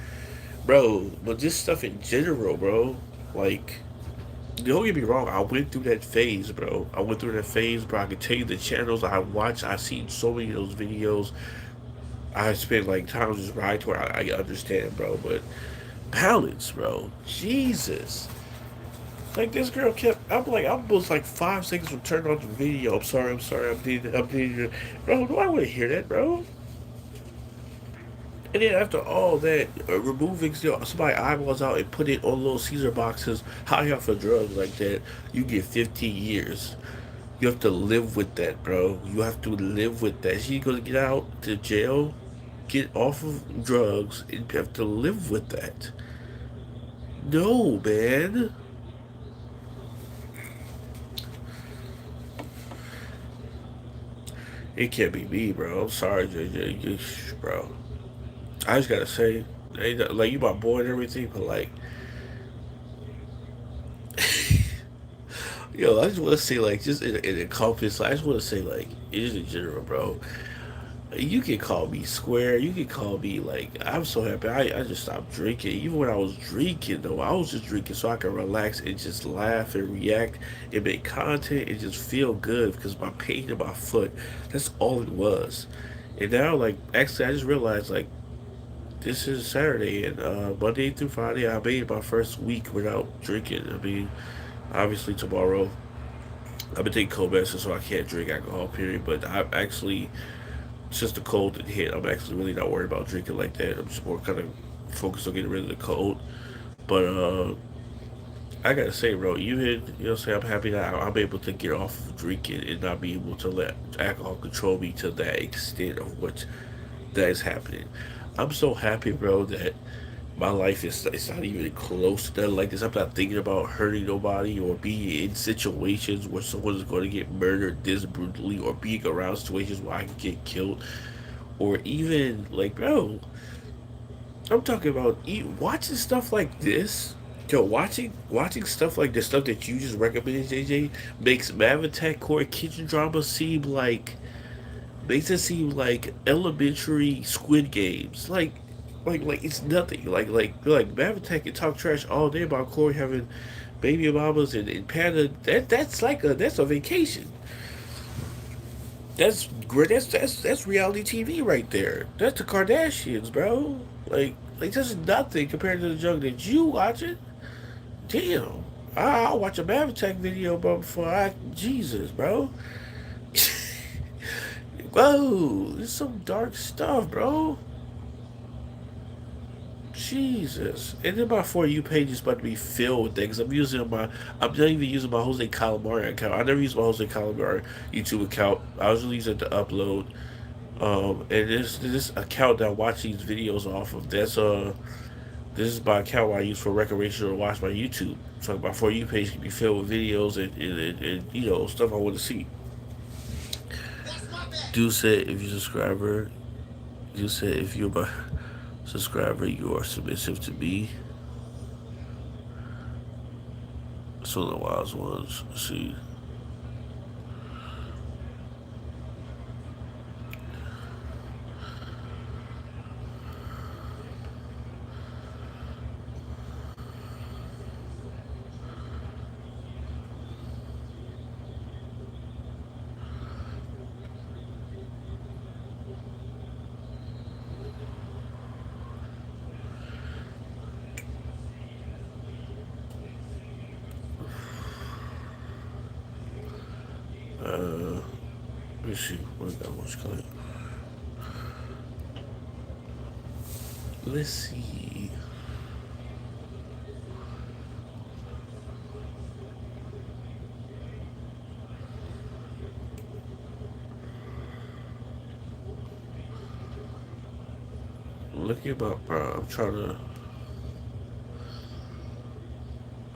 Bro, but this stuff in general, bro. Like, don't get me wrong, I went through that phase, bro. I can tell you the channels I watch, I've seen so many of those videos. I spent like time just right to where I understand, bro. But balance, bro. Jesus. Like this girl I'm almost like 5 seconds from turning off the video. I'm sorry, I'm needing. Bro, do I want to hear that, bro? And then after all that, removing somebody eyeballs out and put it on little Caesar boxes, high off for drugs like that, you get 15 years. You have to live with that, bro. You have to live with that. She's gonna get out to jail, get off of drugs, and you have to live with that. No, man. It can't be me, bro. I'm sorry, JJ. Bro. I just gotta say, like, you my boy and everything, but like, yo, I just want to say, like, just in a compass, I just want to say, like, just in general, bro. You can call me square. You can call me like I'm so happy. I just stopped drinking. Even when I was drinking, though, I was just drinking so I could relax and just laugh and react and make content and just feel good because my pain in my foot. That's all it was. And now, like, actually, I just realized like this is Saturday and Monday through Friday, I made my first week without drinking. I mean, obviously tomorrow I've been taking cold medicine, so I can't drink alcohol. Period. But I'm actually since the cold hit, I'm actually really not worried about drinking like that. I'm just more kind of focused on getting rid of the cold. But I gotta say, bro, say I'm happy that I'm able to get off of drinking and not be able to let alcohol control me to that extent of what that is happening. I'm so happy, bro, that my life is it's not even close to nothing like this. I'm not thinking about hurting nobody or being in situations where someone is going to get murdered this brutally or being around situations where I can get killed or even like, bro, I'm talking about watching stuff like this. Yo, watching stuff like the stuff that you just recommended, JJ, makes Mavitech Core Kitchen Drama seem like makes it seem like elementary Squid Games. Like it's nothing. Like Mavitech can talk trash all day about Corey having baby mamas and Panda. That's a vacation. That's great. That's reality TV right there. That's the Kardashians, bro. Like this is nothing compared to the junk that you watching. Damn, I'll watch a Mavitech video, bro. Before I Jesus, bro. Whoa, this is some dark stuff, bro. Jesus. And then my For You page is about to be filled with things. I'm not even using my Jose Calamari account. I never use my Jose Calamari YouTube account. I was using it to upload. And this account that I watch these videos off of. This is my account I use for recreational to watch my YouTube. So my For You page can be filled with videos and stuff I want to see. Do say if you subscriber, do say if you're my subscriber, you are submissive to me. Some of the wise ones. Let's see. Let me see. What that one's coming? Let's see. Look at my bro. I'm trying to.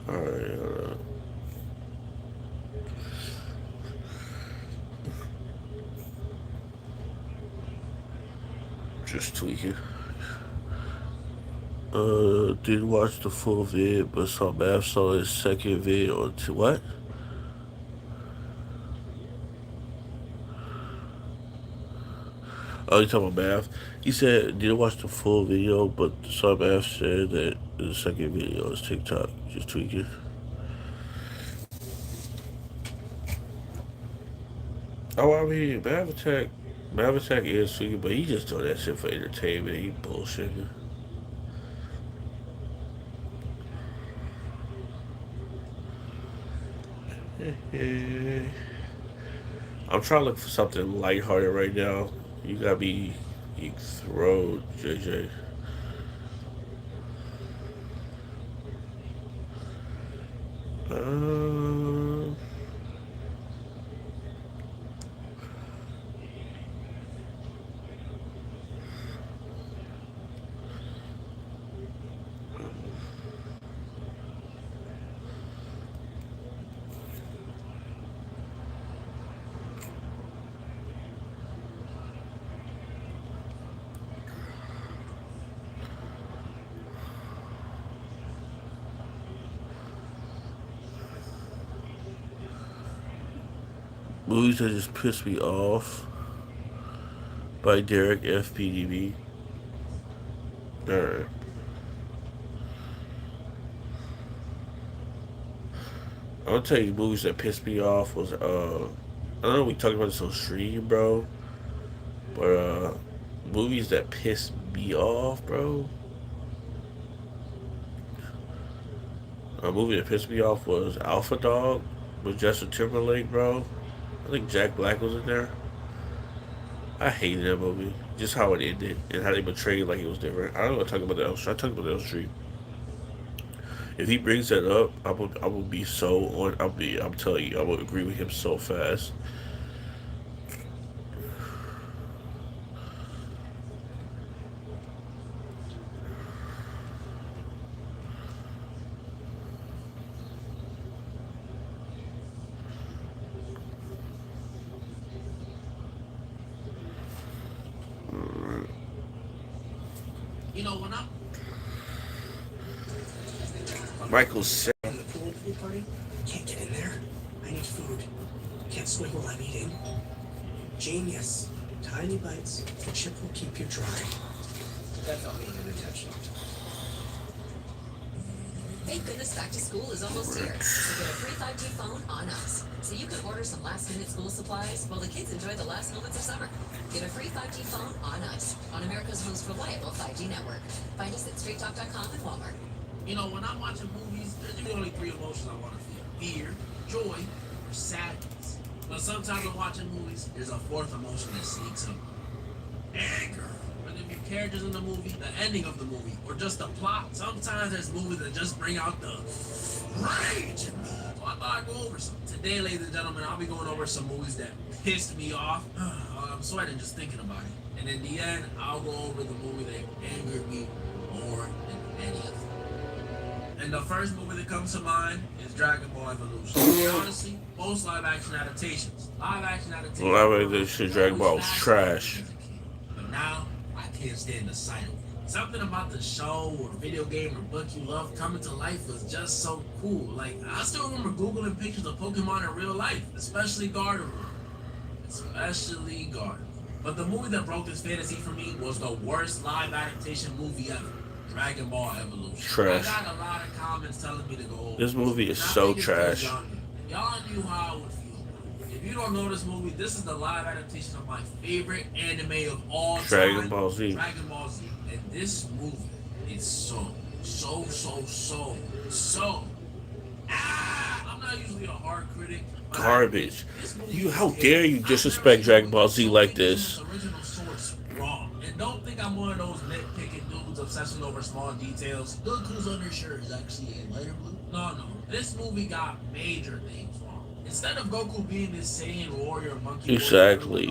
Alright, just tweaking. Didn't watch the full vid, but saw his second vid on what? Oh, you talking about math? He said didn't watch the full video, but saw math said that the second video is TikTok. Just tweaking. Oh, I mean, Mav Attack is tweaking, but he just doing that shit for entertainment. He bullshitting. I'm trying to look for something lighthearted right now. You got me throat, JJ. Um, Movies that just piss me off by Derek FPDB. Alright. I'll tell you movies that pissed me off was I don't know if we talked about this on stream, bro. But movies that pissed me off, bro. A movie that pissed me off was Alpha Dog with Justin Timberlake, bro. I think Jack Black was in there. I hated that movie. Just how it ended and how they portrayed like it was different. I don't want to talk about that. I talk about that on stream. If he brings that up, I will be so on. I'm telling you, I will agree with him so fast. You know, when I'm Michael said, in the pool party, can't get in there. I need food. Can't swim while I'm eating. Genius. Tiny bites. The chip will keep you dry. That's all needed attention. Thank goodness back to school is almost here. So get a free 5G phone on us. So you can order some last minute school supplies while the kids enjoy the last moments of summer. Get a free 5G phone on us on America's most reliable 5G network. Find us at straighttalk.com and Walmart. You know, when I'm watching movies, there's usually only three emotions I want to feel. Fear, joy, or sadness. But sometimes when watching movies, there's a fourth emotion that sneaks up. Anger. Whether it be characters in the movie, the ending of the movie, or just the plot. Sometimes there's movies that just bring out the rage in me. So I thought I'd go over some. Today, ladies and gentlemen, I'll be going over some movies that pissed me off. I'm sweating just thinking about it. And in the end, I'll go over the movie that angered me more than any of them. And the first movie that comes to mind is Dragon Ball Evolution. Honestly, most live action adaptations. Live action Dragon Ball was trash. But now, I can't stand the sight of it. Something about the show or video game or book you love coming to life was just so cool. Like, I still remember Googling pictures of Pokemon in real life, especially Gardevoir. But the movie that broke this fantasy for me was the worst live adaptation movie ever. Dragon Ball Evolution. Trash. I got a lot of comments telling me to go over. This movie is so trash. Y'all knew how I would feel. If you don't know this movie, this is the live adaptation of my favorite anime of all time. Dragon Ball Z. Dragon Ball Z. And this movie is so. I'm not usually a hard critic. Garbage. How dare you disrespect Dragon Ball Z like this? Original source wrong. And don't think I'm one of those nitpicking dudes obsessing over small details. Goku's undershirt is actually a lighter blue. No. This movie got major things wrong. Instead of Goku being this Saiyan warrior monkey, Exactly.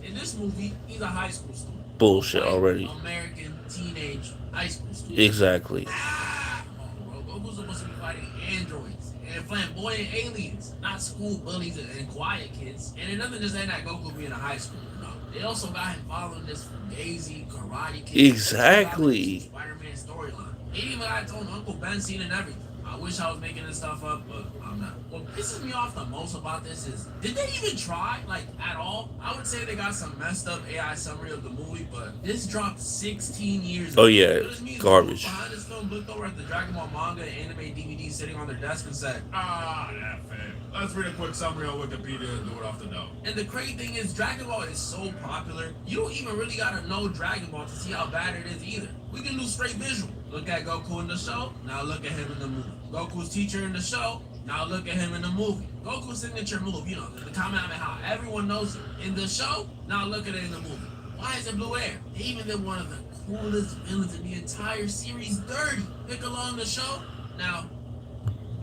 In this movie, he's a high school student. Bullshit already. American teenage high school student. Exactly. Goku's supposed to be fighting androids and flamboyant aliens, not school bullies and quiet kids. And it doesn't just end at Goku being a high schooler. No, they also got him following this Fugazi Karate Kid. Exactly. Spider-Man storyline. He even got his own Uncle Ben scene and everything. I wish I was making this stuff up, but I'm not. What pisses me off the most about this is, did they even try, like, at all? I would say they got some messed up AI summary of the movie, but this dropped 16 years ago. Oh yeah, garbage. Behind this film looked over at the Dragon Ball manga and anime DVD sitting on their desk and said, that fam. Let's read a quick summary on Wikipedia and do it off the note. And the crazy thing is, Dragon Ball is so popular, you don't even really gotta know Dragon Ball to see how bad it is either. We can do straight visual. Look at Goku in the show, now look at him in the movie. Goku's teacher in the show, now look at him in the movie. Goku's signature move, you know, the comment about how everyone knows it. In the show, now look at it in the movie. Why is it blue air? They even did one of the coolest villains in the entire series dirty. Piccolo in the show, now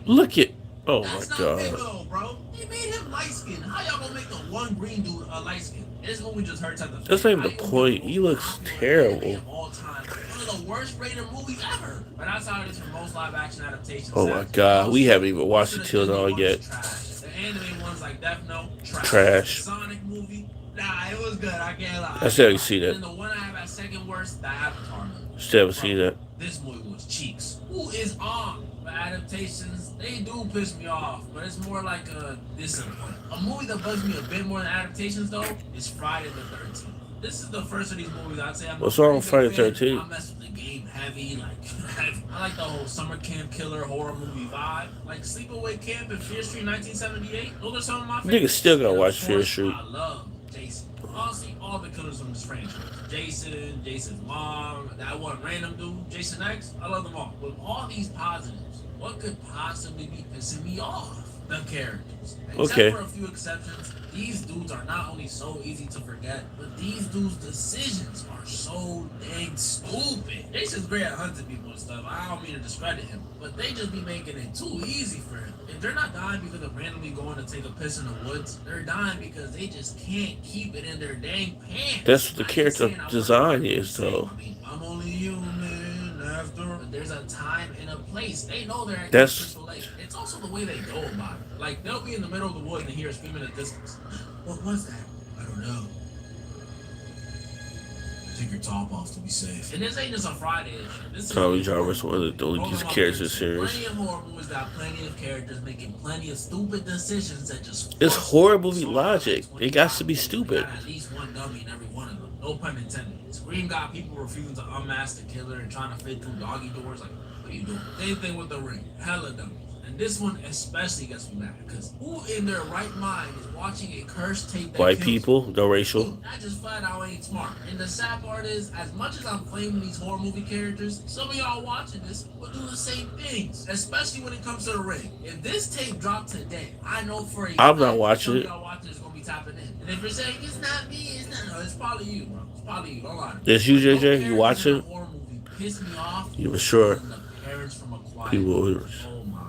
look at. Oh that's my not god. Piccolo, bro. They made him light skinned. How y'all gonna make the one green dude light skinned? This movie just hurts at the That's not even the point. He looks terrible. all time. One of the worst rated movies ever. But that's how it is for most live action adaptations. Oh my god. We haven't even watched it till now yet. The anime ones like Death Note, Trash. The Sonic movie, nah, it was good. I can't lie. I still haven't seen that. And the one I have at second worst, the Avatar movie. Still haven't seen that. This movie was cheeks. Who is on? For adaptations, they do piss me off, but it's more like a disappointment. A movie that bugs me a bit more than adaptations, though, is Friday the 13th. This is the first of these movies I'd say I'm a What's wrong pretty with big Friday fan. 13th? I mess with the game heavy, like heavy. I like the whole summer camp killer horror movie vibe, like Sleepaway Camp and Fear Street 1978. Those are some of my Niggas still favorites. gotta And of watch Fear course, Street. I love Jason. Honestly, all the killers from this franchise. Jason, Jason's mom, that one random dude, Jason X. I love them all. With all these positives, what could possibly be pissing me off? The characters. Except Okay. for a few exceptions, these dudes are not only so easy to forget, but these dudes' decisions are so dang stupid. Jason's great at hunting people and stuff. I don't mean to discredit him, but they just be making it too easy for him. If they're not dying because of randomly going to take a piss in the woods, they're dying because they just can't keep it in their dang pants. That's what the I ain't character saying I design wouldn't is, though. I'm only human after. But there's a time and a place. They know they're at That's Crystal Lake. It's also the way they go about it. Like, they'll be in the middle of the woods and hear a scream in the distance. What was that? I don't know. Take your top off to be safe. And this ain't just a Friday issue. This Tommy is Jarvis, one of the weakest characters series. plenty of horror movies got plenty of characters making plenty of stupid decisions that just. It's horror movie logic. It got to be stupid. Got at least one dummy in every one of them. No pun intended. Scream got people refusing to unmask the killer and trying to fit through doggy doors. Like, what are you doing? Same thing with The Ring. Hella dummies. And this one especially gets me mad because who in their right mind is watching a cursed tape that White kills people, no racial. That just flat out ain't smart. And the sad part is, as much as I'm claiming these horror movie characters, some of y'all watching this will do the same things, especially when it comes to The Ring. If this tape dropped today, I know for a I'm not fact watching some it. of y'all watching this gonna be tapping in. And if you're saying it's not me, it's not, no, it's probably you, bro. It's probably you. Don't lie to me. It's you, But JJ. You watch it? horror movie piss me off. You for sure. The parents from a quiet. People. Oh my.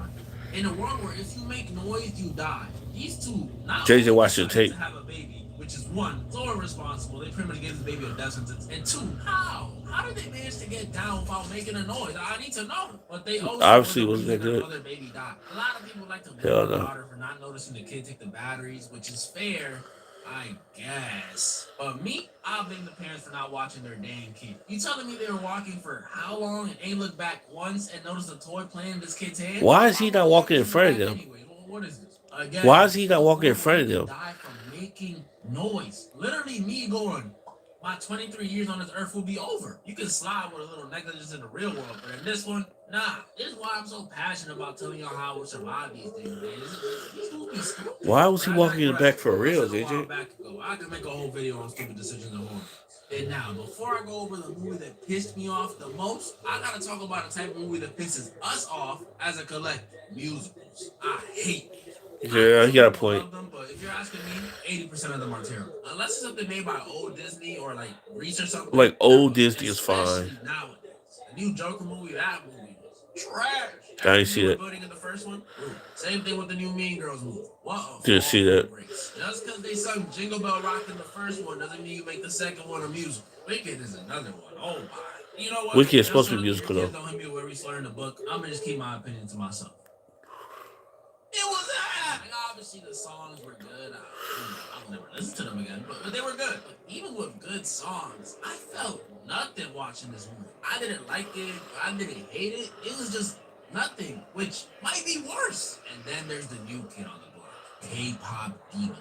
In a world where if you make noise, you die. These two not JJ only watched the decided tape. to have a baby, which is one, so irresponsible. They pretty much gave this baby a death sentence. And two, how? How did they manage to get down without making a noise? I need to know. But they also Obviously wasn't that good. Other baby died. A lot of people like to blame Hell their no. daughter for not noticing the kid take the batteries, which is fair. I guess. But me, I blame the parents for not watching their dang kid. You telling me they were walking for how long and ain't looked back once and noticed a toy playing in this kid's hand? Why is he not walking in front of them? Anyway, what is this? Again, Why is he not walking in front of them? Die from making noise. Literally me going, my 23 years on this earth will be over. You can slide with a little negligence in the real world, but in this one, nah. This is why I'm so passionate about telling y'all how I would survive these things, man. These dudes be stupid. Why was he walking in the back for real, I said a while JJ? back ago, I could make a whole video on stupid decisions and horror. And now, before I go over the movie that pissed me off the most, I gotta talk about the type of movie that pisses us off as a collective. Musicals. I hate them. Yeah, he got a point. Them, but if you're asking me, 80% of them are terrible. Unless it's something made by old Disney or like Reese or something. Like old Disney is fine. Especially nowadays. The new Joker movie, that movie was trash. I didn't see that. In the first one. Same thing with the new Mean Girls movie. What? Didn't see that. Just because they sung Jingle Bell Rock in the first one doesn't mean you make the second one a musical. Wicked is another one. Oh my. You know what? Wicked is supposed to be musical though. Don't hit me where we learn the book. I'm gonna just keep my opinion to myself. It was that. Like, obviously the songs were good. I'll never listen to them again, but they were good. But even with good songs, I felt nothing watching this movie. I didn't like it. I didn't hate it. It was just nothing, which might be worse. And then there's the new kid on the block, K-pop diva.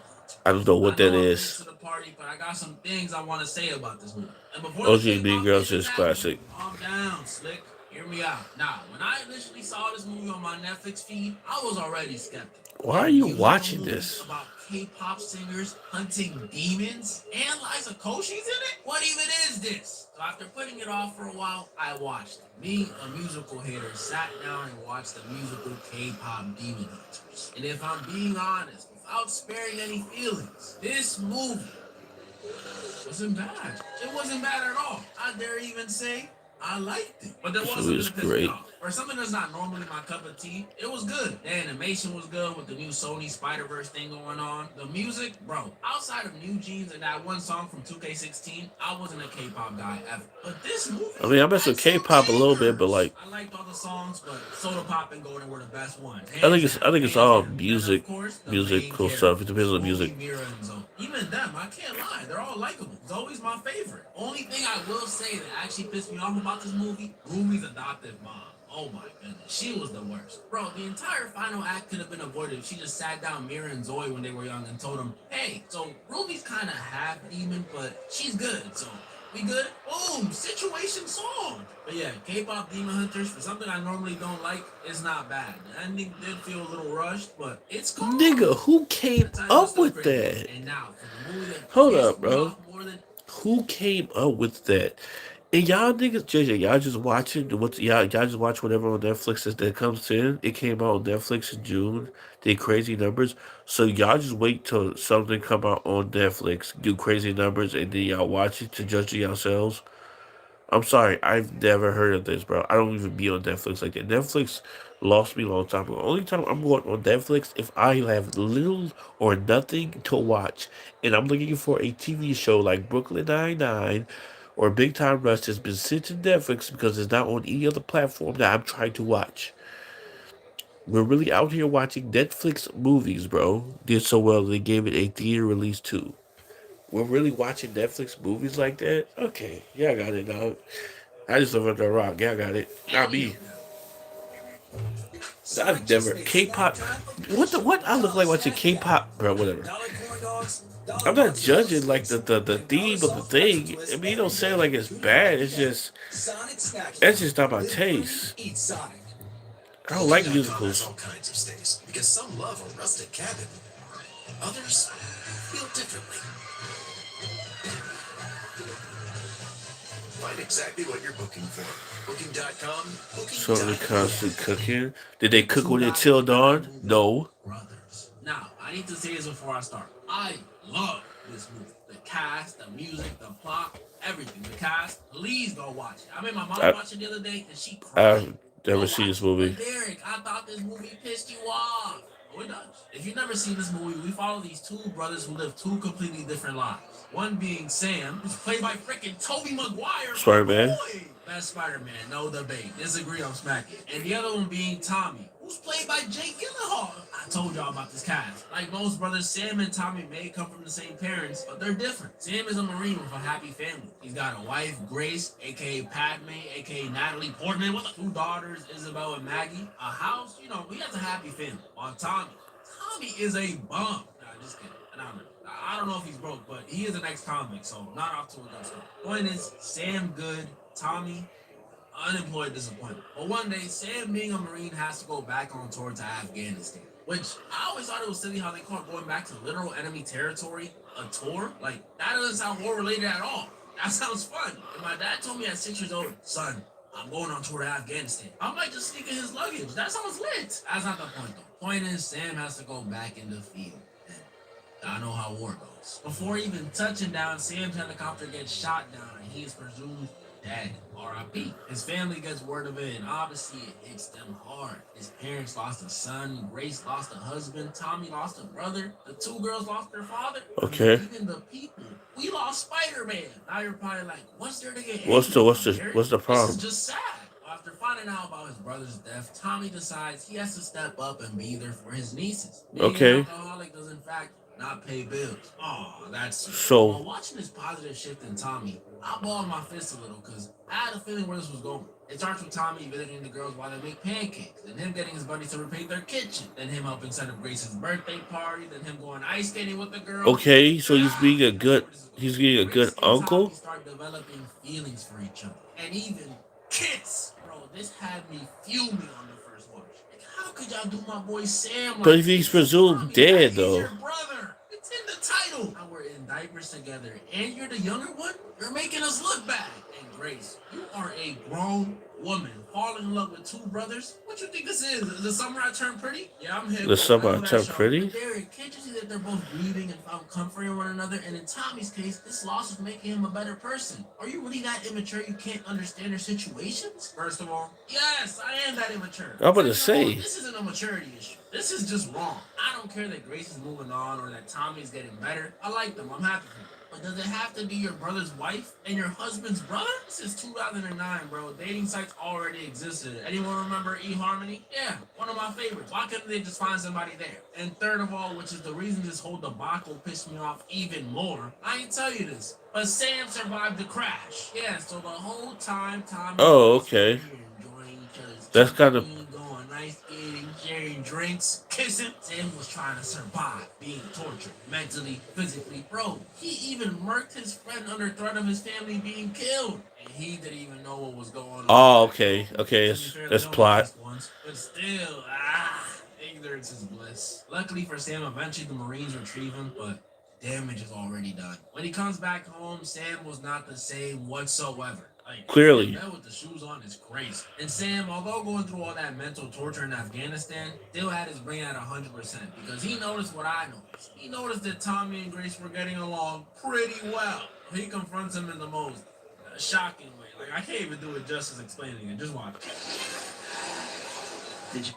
I don't know what that I'm late is. to the party, but I got some things I want to say about this movie. And before OG the Mean Girls is classic. calm down, Slick. Hear me out. Now, when I initially saw this movie on my Netflix feed, I was already skeptical. Why are you watching this? About K-pop singers hunting demons and Liza Koshy's in it? What even is this? So after putting it off for a while, I watched it. Me, a musical hater, sat down and watched the musical K-pop Demon Hunters. And if I'm being honest, without sparing any feelings, this movie wasn't bad. It wasn't bad at all. I dare even say I liked it. But there was something that pissed me off. For something that's not normally my cup of tea, it was good. The animation was good with the new Sony Spider-Verse thing going on. The music, bro, outside of New Jeans and that one song from 2K16, I wasn't a K-pop guy ever. But this movie, I mean, I mess with K-pop a little bit, but like, I liked all the songs, but Soda Pop and Golden were the best ones. I think it's all musical stuff. It depends on the music. Even them, I can't lie, they're all likable. It's always my favorite. Only thing I will say that actually pissed me off about this movie, Rumi's adoptive mom. Oh my goodness, she was the worst. Bro, the entire final act could have been avoided if she just sat down Mira and Zoe when they were young and told them, hey, so Ruby's kind of half demon, but she's good, so we good? Boom, situation solved. But yeah, K-pop Demon Hunters, for something I normally don't like, is not bad. The ending did feel a little rushed, but it's cool. Nigga, who came The title is up still with crazy. that? And now, for the movie that Hold pissed up, me bro. off more than Who came up with that? And y'all niggas, JJ, y'all just watching what y'all just watch whatever on Netflix that comes in. It came out on Netflix in June. Did crazy numbers. So y'all just wait till something come out on Netflix, do crazy numbers, and then y'all watch it to judge it yourselves. I'm sorry, I've never heard of this, bro. I don't even be on Netflix like that. Netflix lost me a long time ago. Only time I'm going on Netflix if I have little or nothing to watch, and I'm looking for a TV show like Brooklyn Nine-Nine or Big Time Rush that's been sent to Netflix because it's not on any other platform that I'm trying to watch. We're really out here watching Netflix movies, bro. Did so well they gave it a theater release too. We're really watching Netflix movies like that? Okay, yeah, I got it, dog. I just live under a rock. Yeah, I got it. Not me. I've never K-pop. What I look like watching K-pop, bro? Whatever. I'm not judging like the theme of the thing. I mean, you don't say like it's bad. It's just that's just not my taste. I don't like Cooking.com has musicals. all kinds of stays because some love a rustic cabin, others feel differently. Find exactly what you're booking for. Booking.com, booking So the time. constant cooking. Did they cook two with it guys till in a bad dawn? movie, No. brothers. Now, I need to say this before I start. I love this movie. The cast, the music, the plot, everything. The cast, please go watch it. I made my mom I watch it the other day and she cried. I've Go never seen watch this it. But movie. Derek, I thought this movie pissed you off. Oh, it does. If you've never seen this movie, we follow these two brothers who live two completely different lives. One being Sam, who's played by freaking Toby Maguire, my Spider-Man. boy. Best Spider-Man, no debate. Disagree, I'm smacking. And the other one being Tommy, who's played by Jake Gyllenhaal. I told y'all about this cast. Like most brothers, Sam and Tommy may come from the same parents, but they're different. Sam is a Marine with a happy family. He's got a wife, Grace, aka Padme, aka Natalie Portman, with two daughters, Isabel and Maggie. A house, he has a happy family. While Tommy is a bum. Nah, just kidding. I don't know if he's broke, but he is an ex-convict, so not off to a good start. Point is, Sam good, Tommy unemployed disappointment. But one day, Sam, being a Marine, has to go back on tour to Afghanistan. Which I always thought it was silly how they call going back to literal enemy territory a tour. Like, that doesn't sound war related at all. That sounds fun. And my dad told me at 6 years old, son, I'm going on tour to Afghanistan. I might just sneak in his luggage. That sounds lit. That's not the point, though. Point is, Sam has to go back in the field. And I know how war goes. Before even touching down, Sam's helicopter gets shot down and he is presumed dead. R.I.P. His family gets word of it, and obviously it hits them hard. His parents lost a son, Grace lost a husband, Tommy lost a brother, the two girls lost their father. I Okay. mean, even the people. We lost Spider-Man. Now you're probably like, what's there to get What's angry the what's about, the Derek? what's the This is problem? just sad. After finding out about his brother's death, Tommy decides he has to step up and be there for his nieces. Being an Okay. alcoholic does in fact not pay bills. Oh, that's sweet. So While watching this positive shift in Tommy, I balled my fist a little because I had a feeling where this was going. It starts with Tommy visiting the girls while they make pancakes, then him getting his buddies to repaint their kitchen, then him helping set up Grace's birthday party, then him going ice skating with the girls. okay, so That's where this is going. he's being a good Grace and Tommy uncle. start developing feelings for each other, and even kiss. Bro, this had me fuming on the first watch. Like, how could y'all do my boy Sam But like if he's this? presumed Tommy, that dead is though. your brother. It's in the title. Now we're in diapers together, and you're the younger one? You're making us look bad. And Grace, you are a grown woman falling in love with two brothers? What you think this is? Is the summer I turned pretty? Yeah, I'm hip. The I know summer that turned show. pretty. But Derek, can't you see that they're both grieving and found comfort in one another? And in Tommy's case, this loss is making him a better person. Are you really that immature you can't understand their situations? First of all, yes, I am that immature. I'm gonna Second of all, say. this isn't a maturity issue. This is just wrong. I don't care that Grace is moving on or that Tommy's getting better. I like them. I'm happy for them. But does it have to be your brother's wife and your husband's brother? This is 2009, bro. Dating sites already existed. Anyone remember eHarmony? Yeah, one of my favorites. Why couldn't they just find somebody there? And third of all, which is the reason this whole debacle pissed me off even more, I ain't tell you this, but Sam survived the crash. Yeah, so the whole time Tommy Oh, and Grace were okay. here enjoying each other's That's kind of Being going nice, eating, sharing drinks, kissing. Sam was trying to survive being tortured, mentally, physically. Bro, he even murked his friend under threat of his family being killed. And he didn't even know what was going on oh, back okay, home. okay. To be fair, they That's only plot. kissed once. But still, ignorance is bliss. Luckily for Sam, eventually the Marines retrieve him, but damage is already done. When he comes back home, Sam was not the same whatsoever. Like, in Clearly, bed with the shoes on is crazy. And Sam, although going through all that mental torture in Afghanistan, still had his brain at 100% because he noticed what I noticed. He noticed that Tommy and Grace were getting along pretty well. He confronts him in the most shocking way. Like, I can't even do it justice explaining it. Just watch. Did you?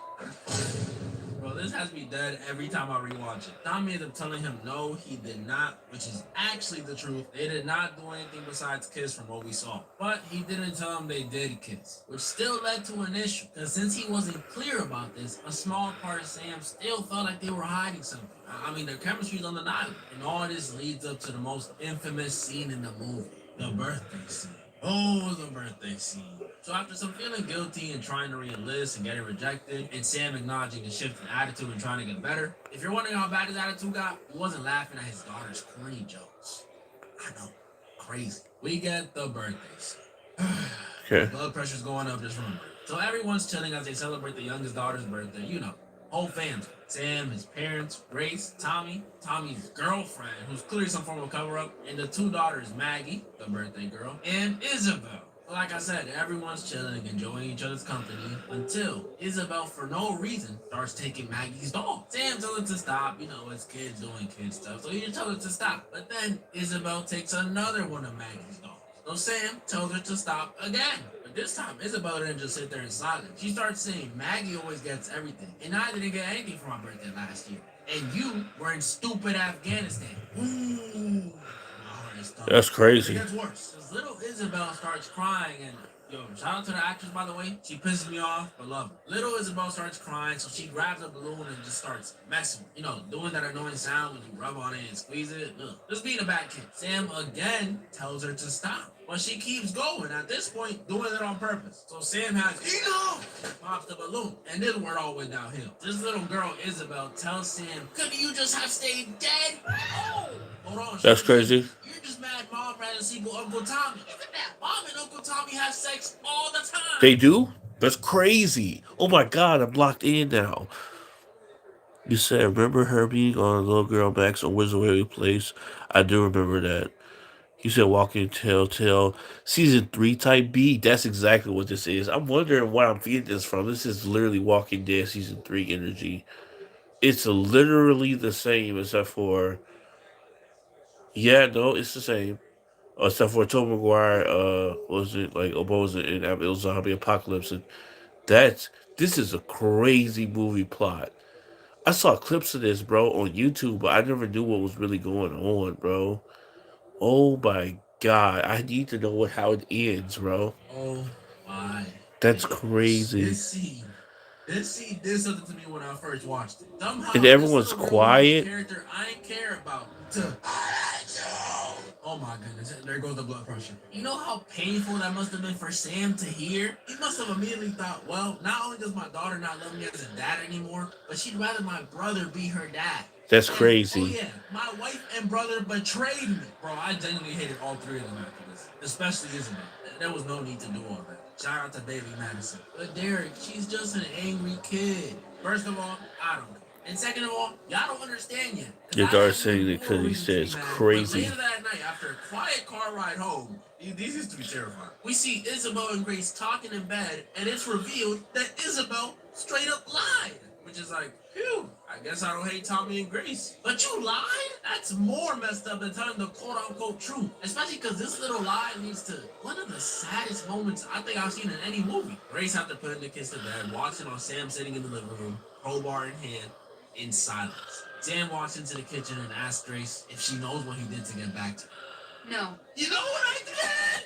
Bro, this has me dead every time I rewatch it. Tommy ended up telling him no, he did not, which is actually the truth. They did not do anything besides kiss from what we saw. But he didn't tell him they did kiss, which still led to an issue. Because since he wasn't clear about this, a small part of Sam still felt like they were hiding something. I mean, their chemistry is undeniable. And all this leads up to the most infamous scene in the movie, the birthday scene. Oh, the birthday scene. So after some feeling guilty and trying to re-enlist and getting rejected, and Sam acknowledging his shift in attitude and trying to get better, if you're wondering how bad his attitude got, he wasn't laughing at his daughter's corny jokes. I know, crazy. We get the birthday scene. okay. Blood pressure's going up, just remember. So everyone's chilling as they celebrate the youngest daughter's birthday, you know. Whole family. Sam, his parents, Grace, Tommy, Tommy's girlfriend, who's clearly some form of cover-up, and the two daughters, Maggie, the birthday girl, and Isabel. Like I said, everyone's chilling, enjoying each other's company, until Isabel, for no reason, starts taking Maggie's dog. Sam tells her to stop, you know, it's kids doing kid stuff, so he just tells her to stop. But then Isabel takes another one of Maggie's dogs. So Sam tells her to stop again. But this time, Isabel didn't just sit there in silence. She starts saying, Maggie always gets everything, and I didn't get anything for my birthday last year. And you were in stupid Afghanistan. Ooh. That's But it crazy. gets worse. As little Isabel starts crying, and yo, shout out to the actress, by the way. She pisses me off, but love her. Little Isabel starts crying, so she grabs a balloon and just starts messing. You know, doing that annoying sound when you rub on it and squeeze it. Ugh. Just being a bad kid. Sam again tells her to stop. But she keeps going, at this point, doing it on purpose. So Sam has, enough! Pops the balloon. And this is where it all went downhill. This little girl, Isabel, tells Sam, couldn't you just have stayed dead? Oh! Hold on, That's crazy. you're just mad mom ran to see Uncle Tommy. Isn't that mom and Uncle Tommy have sex all the They time? do? That's crazy. Oh my god, I'm locked in now. You said, remember her being on Little Girl Max on Wizard Way Place? I do remember that. You said Walking Telltale Season 3 Type B. That's exactly what this is. I'm wondering where I'm feeding this from. This is literally Walking Dead Season 3 energy. It's literally the same except for. Yeah, no, it's the same. Except for Tobey Maguire, what was it like? What was it? In it was Zombie Apocalypse, and that's this is a crazy movie plot. I saw clips of this, bro, on YouTube, but I never knew what was really going on, bro. Oh my god, I need to know how it ends, bro. Oh my That's days. crazy. This scene did something to me when I first watched it. And Somehow, this everyone's little girl went from a quiet. character I didn't care about to oh my goodness, there goes the blood pressure. You know how painful that must have been for Sam to hear? He must have immediately thought, well, not only does my daughter not love me as a dad anymore, but she'd rather my brother be her dad. That's And, oh crazy. yeah, my wife and brother betrayed me. Bro, I genuinely hated all three of them after this, especially Isabel. There was no need to do all that. Shout out to Baby Madison. But Derek, she's just an angry kid. First of all, I don't know. And second of all, y'all don't understand yet. Your I daughter have saying even it more because he reason to said be it's mad. But crazy. later that night, after a quiet car ride home, these used to be terrifying. We see Isabel and Grace talking in bed, and it's revealed that Isabel straight up lied. Which is like, phew, I guess I don't hate Tommy and Grace. But you lied? That's more messed up than telling the quote-unquote truth. Especially because this little lie leads to one of the saddest moments I think I've seen in any movie. Grace had to put in the kids to bed, watching on Sam sitting in the living room, crowbar in hand, in silence. Sam walks into the kitchen and asks Grace if she knows what he did to get back to her. No. You know what I did?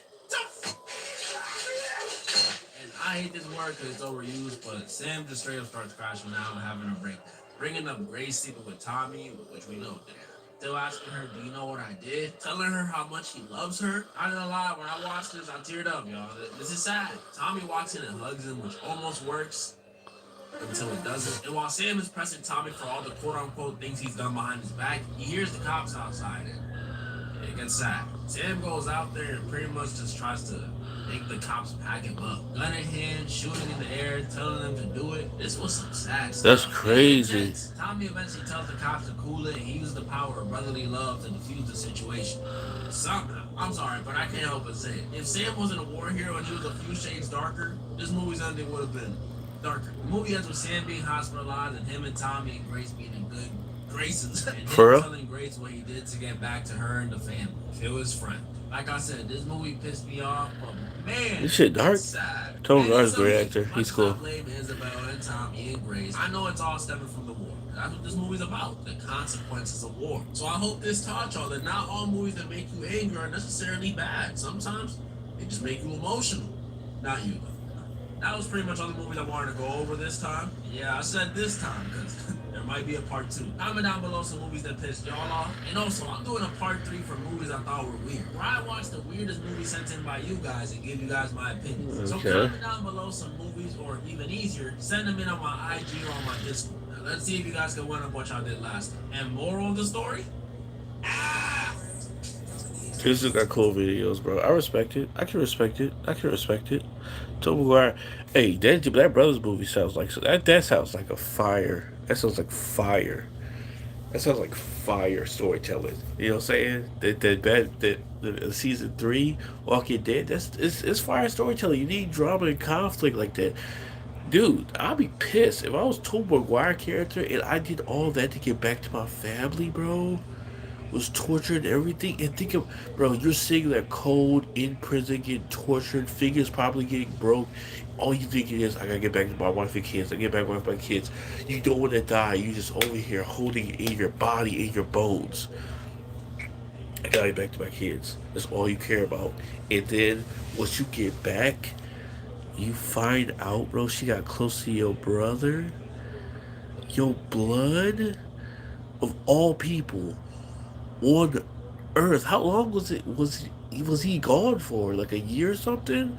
And I hate this word because it's overused, but Sam just straight up starts crashing out and having a breakdown. Bringing up Grace sleeping with Tommy, which we know didn't happen. Still asking her, do you know what I did? Telling her how much he loves her. I don't lie, when I watched this, I teared up, y'all. This is sad. Tommy walks in and hugs him, which almost works until it doesn't. And while Sam is pressing Tommy for all the quote unquote things he's done behind his back, he hears the cops outside and it gets sad. Sam goes out there and pretty much just tries to make the cops pack him up. Gun in hand, shooting in the air, telling them to do it. This was some sad That's stuff. crazy. Tommy eventually tells the cops to cool it and he uses the power of brotherly love to defuse the situation. I'm sorry, but I can't help but say it. If Sam wasn't a war hero and he was a few shades darker, this movie's ending would have been darker. The movie ends with Sam being hospitalized and him and Tommy and Grace being in good graces. And For him real? telling Grace what he did to get back to her and the family. Kill his friend. Like I said, this movie pissed me off, but man, This shit dark. it's sad. Tom And Gar's it's a great okay. actor. Let's He's cool. not blame Isabel and Tommy and Grace. I know it's all stemming from the war. That's what this movie's about. The consequences of war. So I hope this taught y'all that not all movies that make you angry are necessarily bad. Sometimes they just make you emotional. Not you, though. That was pretty much all the movies I wanted to go over this time. Yeah, I said this time because there might be a part 2. Comment down below some movies that pissed y'all off. And also, I'm doing a part 3 for movies I thought were weird. Where I watch the weirdest movie sent in by you guys and give you guys my opinion. So Okay. comment down below some movies, or even easier, send them in on my IG or on my Discord. Now, let's see if you guys can one up what y'all did last time. And moral of the story? This has got cool videos, bro. I respect it. I can respect it. I can respect it. Tom McGuire. Hey, that Brothers movie sounds like that sounds like a fire. That sounds like fire. That sounds like fire storytelling. You know what I'm saying? The season 3, Walking Dead. It's fire storytelling. You need drama and conflict like that, dude. I'd be pissed if I was Tom McGuire character and I did all that to get back to my family, bro. Was tortured and everything. And think of, bro, you're sitting there cold in prison, getting tortured, fingers probably getting broke. All you thinking is, I gotta get back to my wife and kids. I get back with my kids. You don't want to die. You just over here holding it in your body, in your bones. I gotta get back to my kids. That's all you care about. And then once you get back, you find out, bro, she got close to your brother, your blood, of all people on Earth. How long was he gone for? Like a year or something?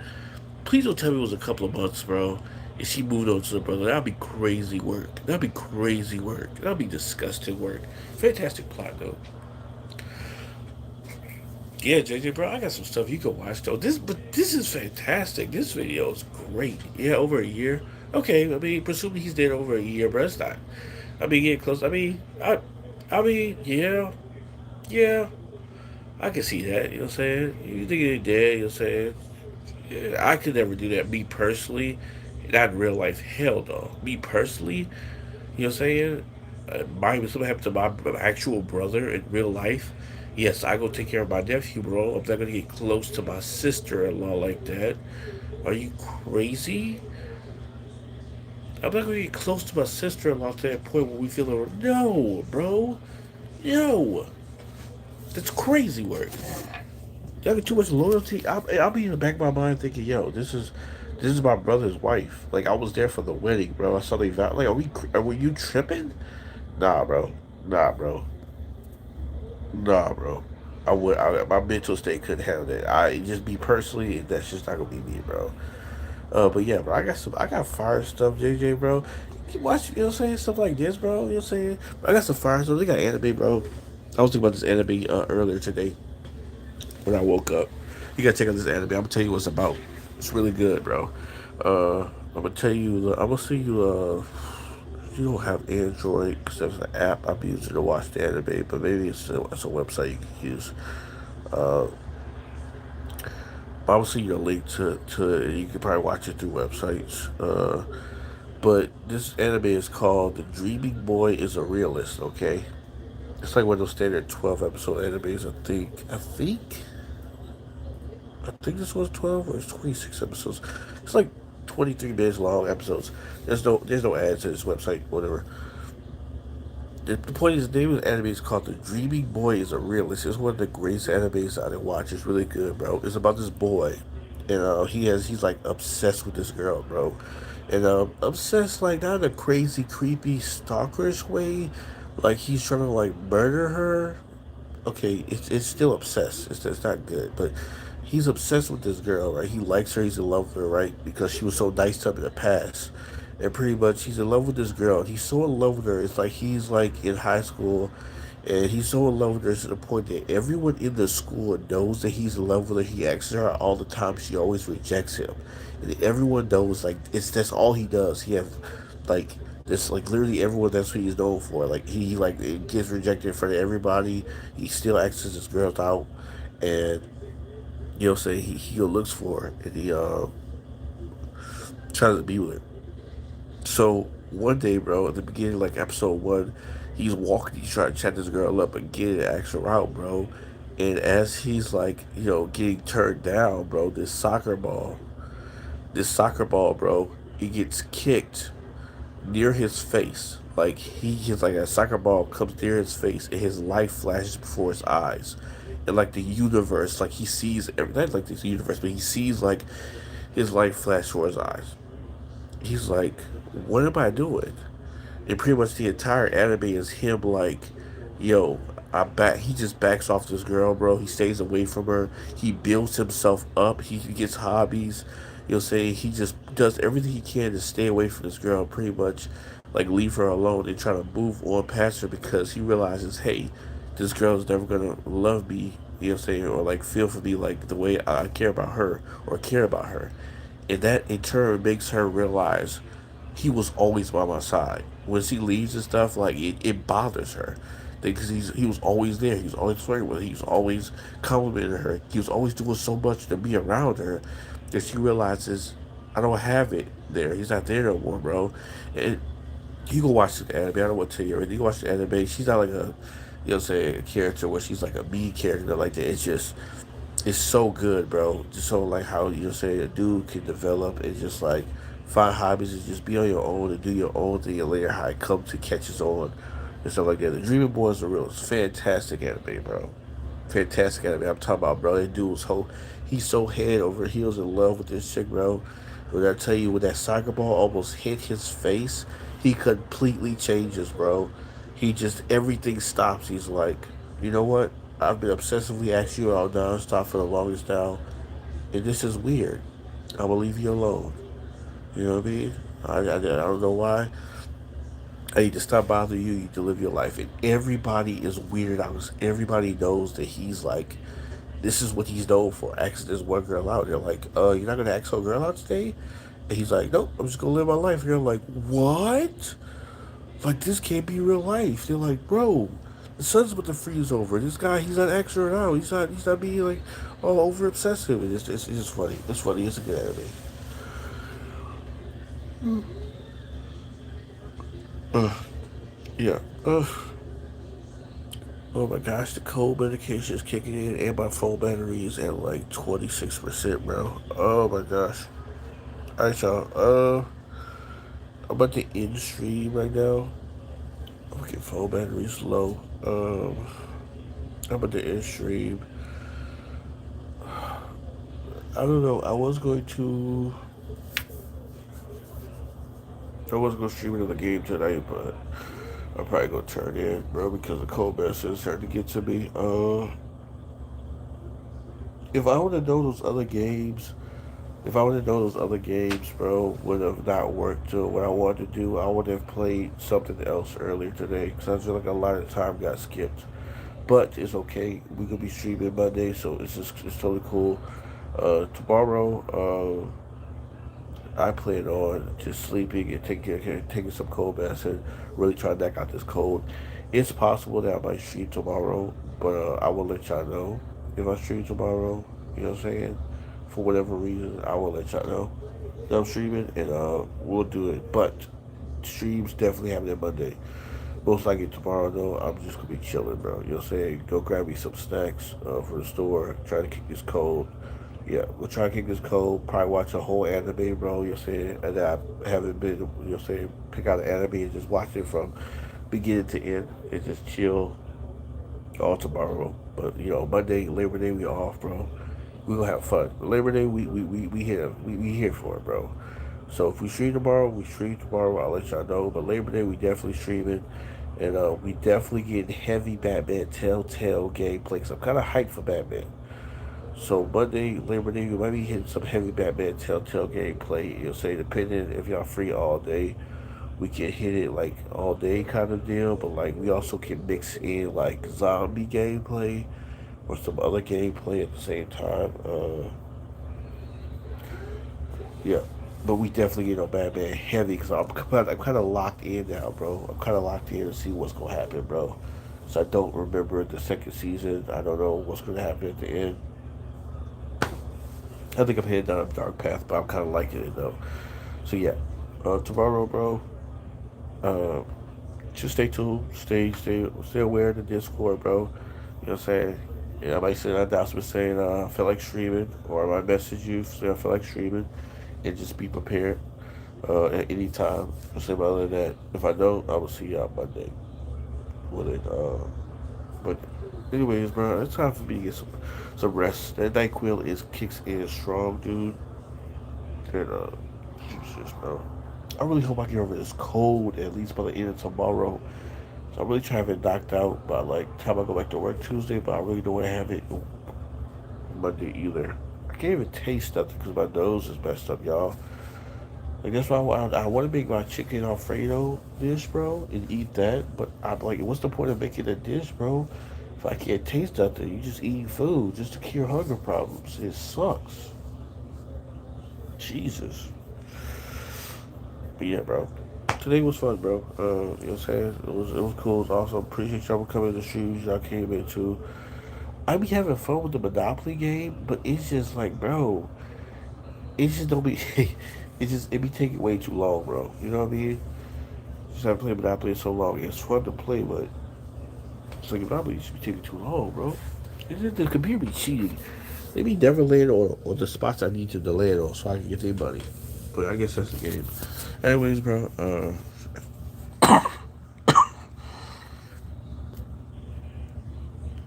Please don't tell me it was a couple of months, bro. And she moved on to the brother. That'd be crazy work. That'd be crazy work. That'd be disgusting work. Fantastic plot though. Yeah, JJ, bro, I got some stuff you can watch though. This is fantastic. This video is great. Yeah, over a year. Okay, I mean, presumably he's dead over a year, but it's not. I mean, getting close. I mean, yeah, yeah. I can see that. You know what I'm saying? You think you're dead. You know what I'm saying? Yeah, I could never do that. Me personally, not in real life. Hell no. Me personally, you know what I'm saying? If something happened to my actual brother in real life, yes, I go take care of my nephew, bro. I'm not gonna get close to my sister-in-law like that. Are you crazy? I'm not gonna get close to my sister-in-law to that point where we feel no, bro, no. That's crazy work. Y'all got too much loyalty. I'll be in the back of my mind thinking, yo, this is my brother's wife. Like I was there for the wedding, bro. I saw they vow. Like, were you tripping? Nah, bro. Nah, bro. Nah, bro. My mental state couldn't handle that. I just be personally, that's just not gonna be me, bro. But yeah, bro, I got fire stuff, JJ, bro. Keep watching, you know what I'm saying? Stuff like this, bro. You know what I'm saying? I got some fire stuff. They got anime, bro. I was thinking about this anime earlier today when I woke up. You gotta check out this anime. I'm gonna tell you what it's about. It's really good, bro. I'm gonna tell you. I'm gonna see you. You don't have Android because there's an app I'm using to watch the anime, but maybe it's a website you can use. Uh, I'll see you a link to it. You can probably watch it through websites. But this anime is called The Dreaming Boy is a Realist. Okay, it's like one of those standard 12 episode animes. I think this was 12 or it's 26 episodes. It's like 23 minutes long episodes. There's no ads to this website, whatever. The point is, the name of the anime is called The Dreaming Boy is a Realist. It's one of the greatest animes I didn't watch. It's really good, bro. It's about this boy, and he's like obsessed with this girl, bro, and obsessed like not in a crazy, creepy, stalkerish way, like he's trying to like murder her. okay, it's still obsessed. It's not good, but he's obsessed with this girl, right? He likes her. He's in love with her, right? Because she was so nice to him in the past, and pretty much he's in love with this girl. He's so in love with her. It's like he's like in high school, and he's so in love with her to the point that everyone in the school knows that he's in love with her. He asks her out all the time. She always rejects him, and everyone knows like it's that's all he does. He has like this like literally everyone that's what he's known for. Like he like it gets rejected in front of everybody. He still asks his girls out, and say he looks for her and he tries to be with her. So one day, bro, at the beginning, like episode one, he's walking, he's trying to chat this girl up and get it, ask her out, bro. And as he's like, getting turned down, bro, this soccer ball, bro, it gets kicked near his face. Like he gets like a soccer ball comes near his face and his life flashes before his eyes. And like the universe, like he sees not like this universe, but he sees like his life flash before his eyes. He's like, what am I doing? And pretty much the entire anime is him like, yo, I back. He just backs off this girl, bro. He stays away from her. He builds himself up. He gets hobbies. Say he just does everything he can to stay away from this girl. Pretty much, like leave her alone and try to move on past her because he realizes, hey, this girl's never gonna love me. Or like feel for me like the way I care about her or care about her. And that in turn makes her realize he was always by my side. When she leaves and stuff, like it bothers her because he was always there. He was always flirting with her. He was always complimenting her. He was always doing so much to be around her that she realizes I don't have it there. He's not there no more, bro. And you go watch the anime. I don't want to tell you everything. You go watch the anime. She's not like a character where she's like a mean character like that. It's so good, bro. Just so like how say a dude can develop and just like find hobbies and just be on your own and do your own thing and later how it comes to catch his on and stuff like that. The Dreaming Boys are real. It's fantastic anime, bro. Fantastic anime. I'm talking about, bro. That dude was he's so head over heels in love with this chick, bro. When I tell you when that soccer ball almost hit his face, he completely changes, bro. He just everything stops. He's like, you know what? I've been obsessively asking you out nonstop for the longest now, and this is weird. I'm gonna leave you alone. You know what I mean? I don't know why. I need to stop bothering you. You need to live your life. And everybody is weirded out. Everybody knows that he's like, this is what he's known for. Asking this one girl out. They're like, you're not gonna ask a girl out today? And he's like, nope, I'm just gonna live my life. And they're like, what? Like this can't be real life. They're like, bro, the sun's about to freeze over. This guy, he's not acting it out. He's not being like all over obsessive. It's just funny. It's funny. It's a good anime. Yeah. Oh my gosh, the cold medication is kicking in, and my phone battery is at like 26%, bro. Oh my gosh. Alright, y'all. I'm at the end stream right now. Okay, phone battery's low. I'm at the end stream. I don't know. I was gonna stream another game tonight, but I'm probably gonna turn in, bro, because the cold medicine is starting to get to me. If I would have known those other games, if I would have known those other games, bro, would have not worked to what I wanted to do, I would have played something else earlier today because I feel like a lot of time got skipped. But it's okay. We could be streaming Monday, so it's totally cool. Tomorrow, I plan on just sleeping and taking some cold baths and really trying to knock out this cold. It's possible that I might stream tomorrow, but I will let y'all know if I stream tomorrow. You know what I'm saying? For whatever reason, I will let y'all know that I'm streaming, and we'll do it. But streams definitely happening Monday. Most likely tomorrow, though, I'm just gonna be chilling, bro. You know what I'm saying? Go grab me some snacks from the store. Try to kick this cold. Yeah, we'll try to kick this cold. Probably watch a whole anime, bro. You know what I'm saying? And I haven't been, you know what I'm saying? Pick out an anime and just watch it from beginning to end and just chill all tomorrow. But, Monday, Labor Day, we off, bro. We gonna have fun. Labor Day, we here for it, bro. So if we stream tomorrow, we stream tomorrow. I'll let y'all know. But Labor Day, we definitely streaming. And we definitely get heavy Batman Telltale gameplay. Cause I'm kind of hyped for Batman. So Monday, Labor Day, we might be hitting some heavy Batman Telltale gameplay. You'll say depending if y'all free all day, we can hit it like all day kind of deal. But like we also can mix in like zombie gameplay or some other gameplay at the same time. Yeah, but we definitely get on Batman heavy because I'm kind of locked in now, bro. I'm kind of locked in to see what's gonna happen, bro. So I don't remember the second season. I don't know what's gonna happen at the end. I think I'm heading down a dark path, but I'm kind of liking it though. So yeah, tomorrow, bro. Uh, just stay tuned, stay aware of the Discord, bro. You know what I'm saying? Yeah, I might send an announcement saying I feel like streaming, or I might message you saying I feel like streaming, and just be prepared at any time. Say other than that, if I don't, I will see you on Monday with it. But anyways, bro, it's time for me to get some rest. That NyQuil is kicks in strong, dude. And Jesus, bro. I really hope I get over this cold at least by the end of tomorrow. So I'm really trying to get knocked out by like time I go back to work Tuesday, but I really don't want to have it Monday either. I can't even taste nothing because my nose is messed up, y'all. Like that's why I want to make my chicken Alfredo dish, bro, and eat that. But I'm like, what's the point of making a dish, bro? If I can't taste nothing, you just eating food just to cure hunger problems. It sucks. Jesus. But yeah, bro. Today was fun, bro. You know what I'm saying? It was cool. It was awesome. Appreciate y'all for coming to the shoes y'all came into. I be having fun with the Monopoly game, but it's just like, bro, it just don't be. It be taking way too long, bro. You know what I mean? Just haven't played Monopoly in so long. It's fun to play, but it's like Monopoly should be taking too long, bro. The computer be cheating. They be never land on the spots I need to land on so I can get their money. But I guess that's the game. Anyways, bro.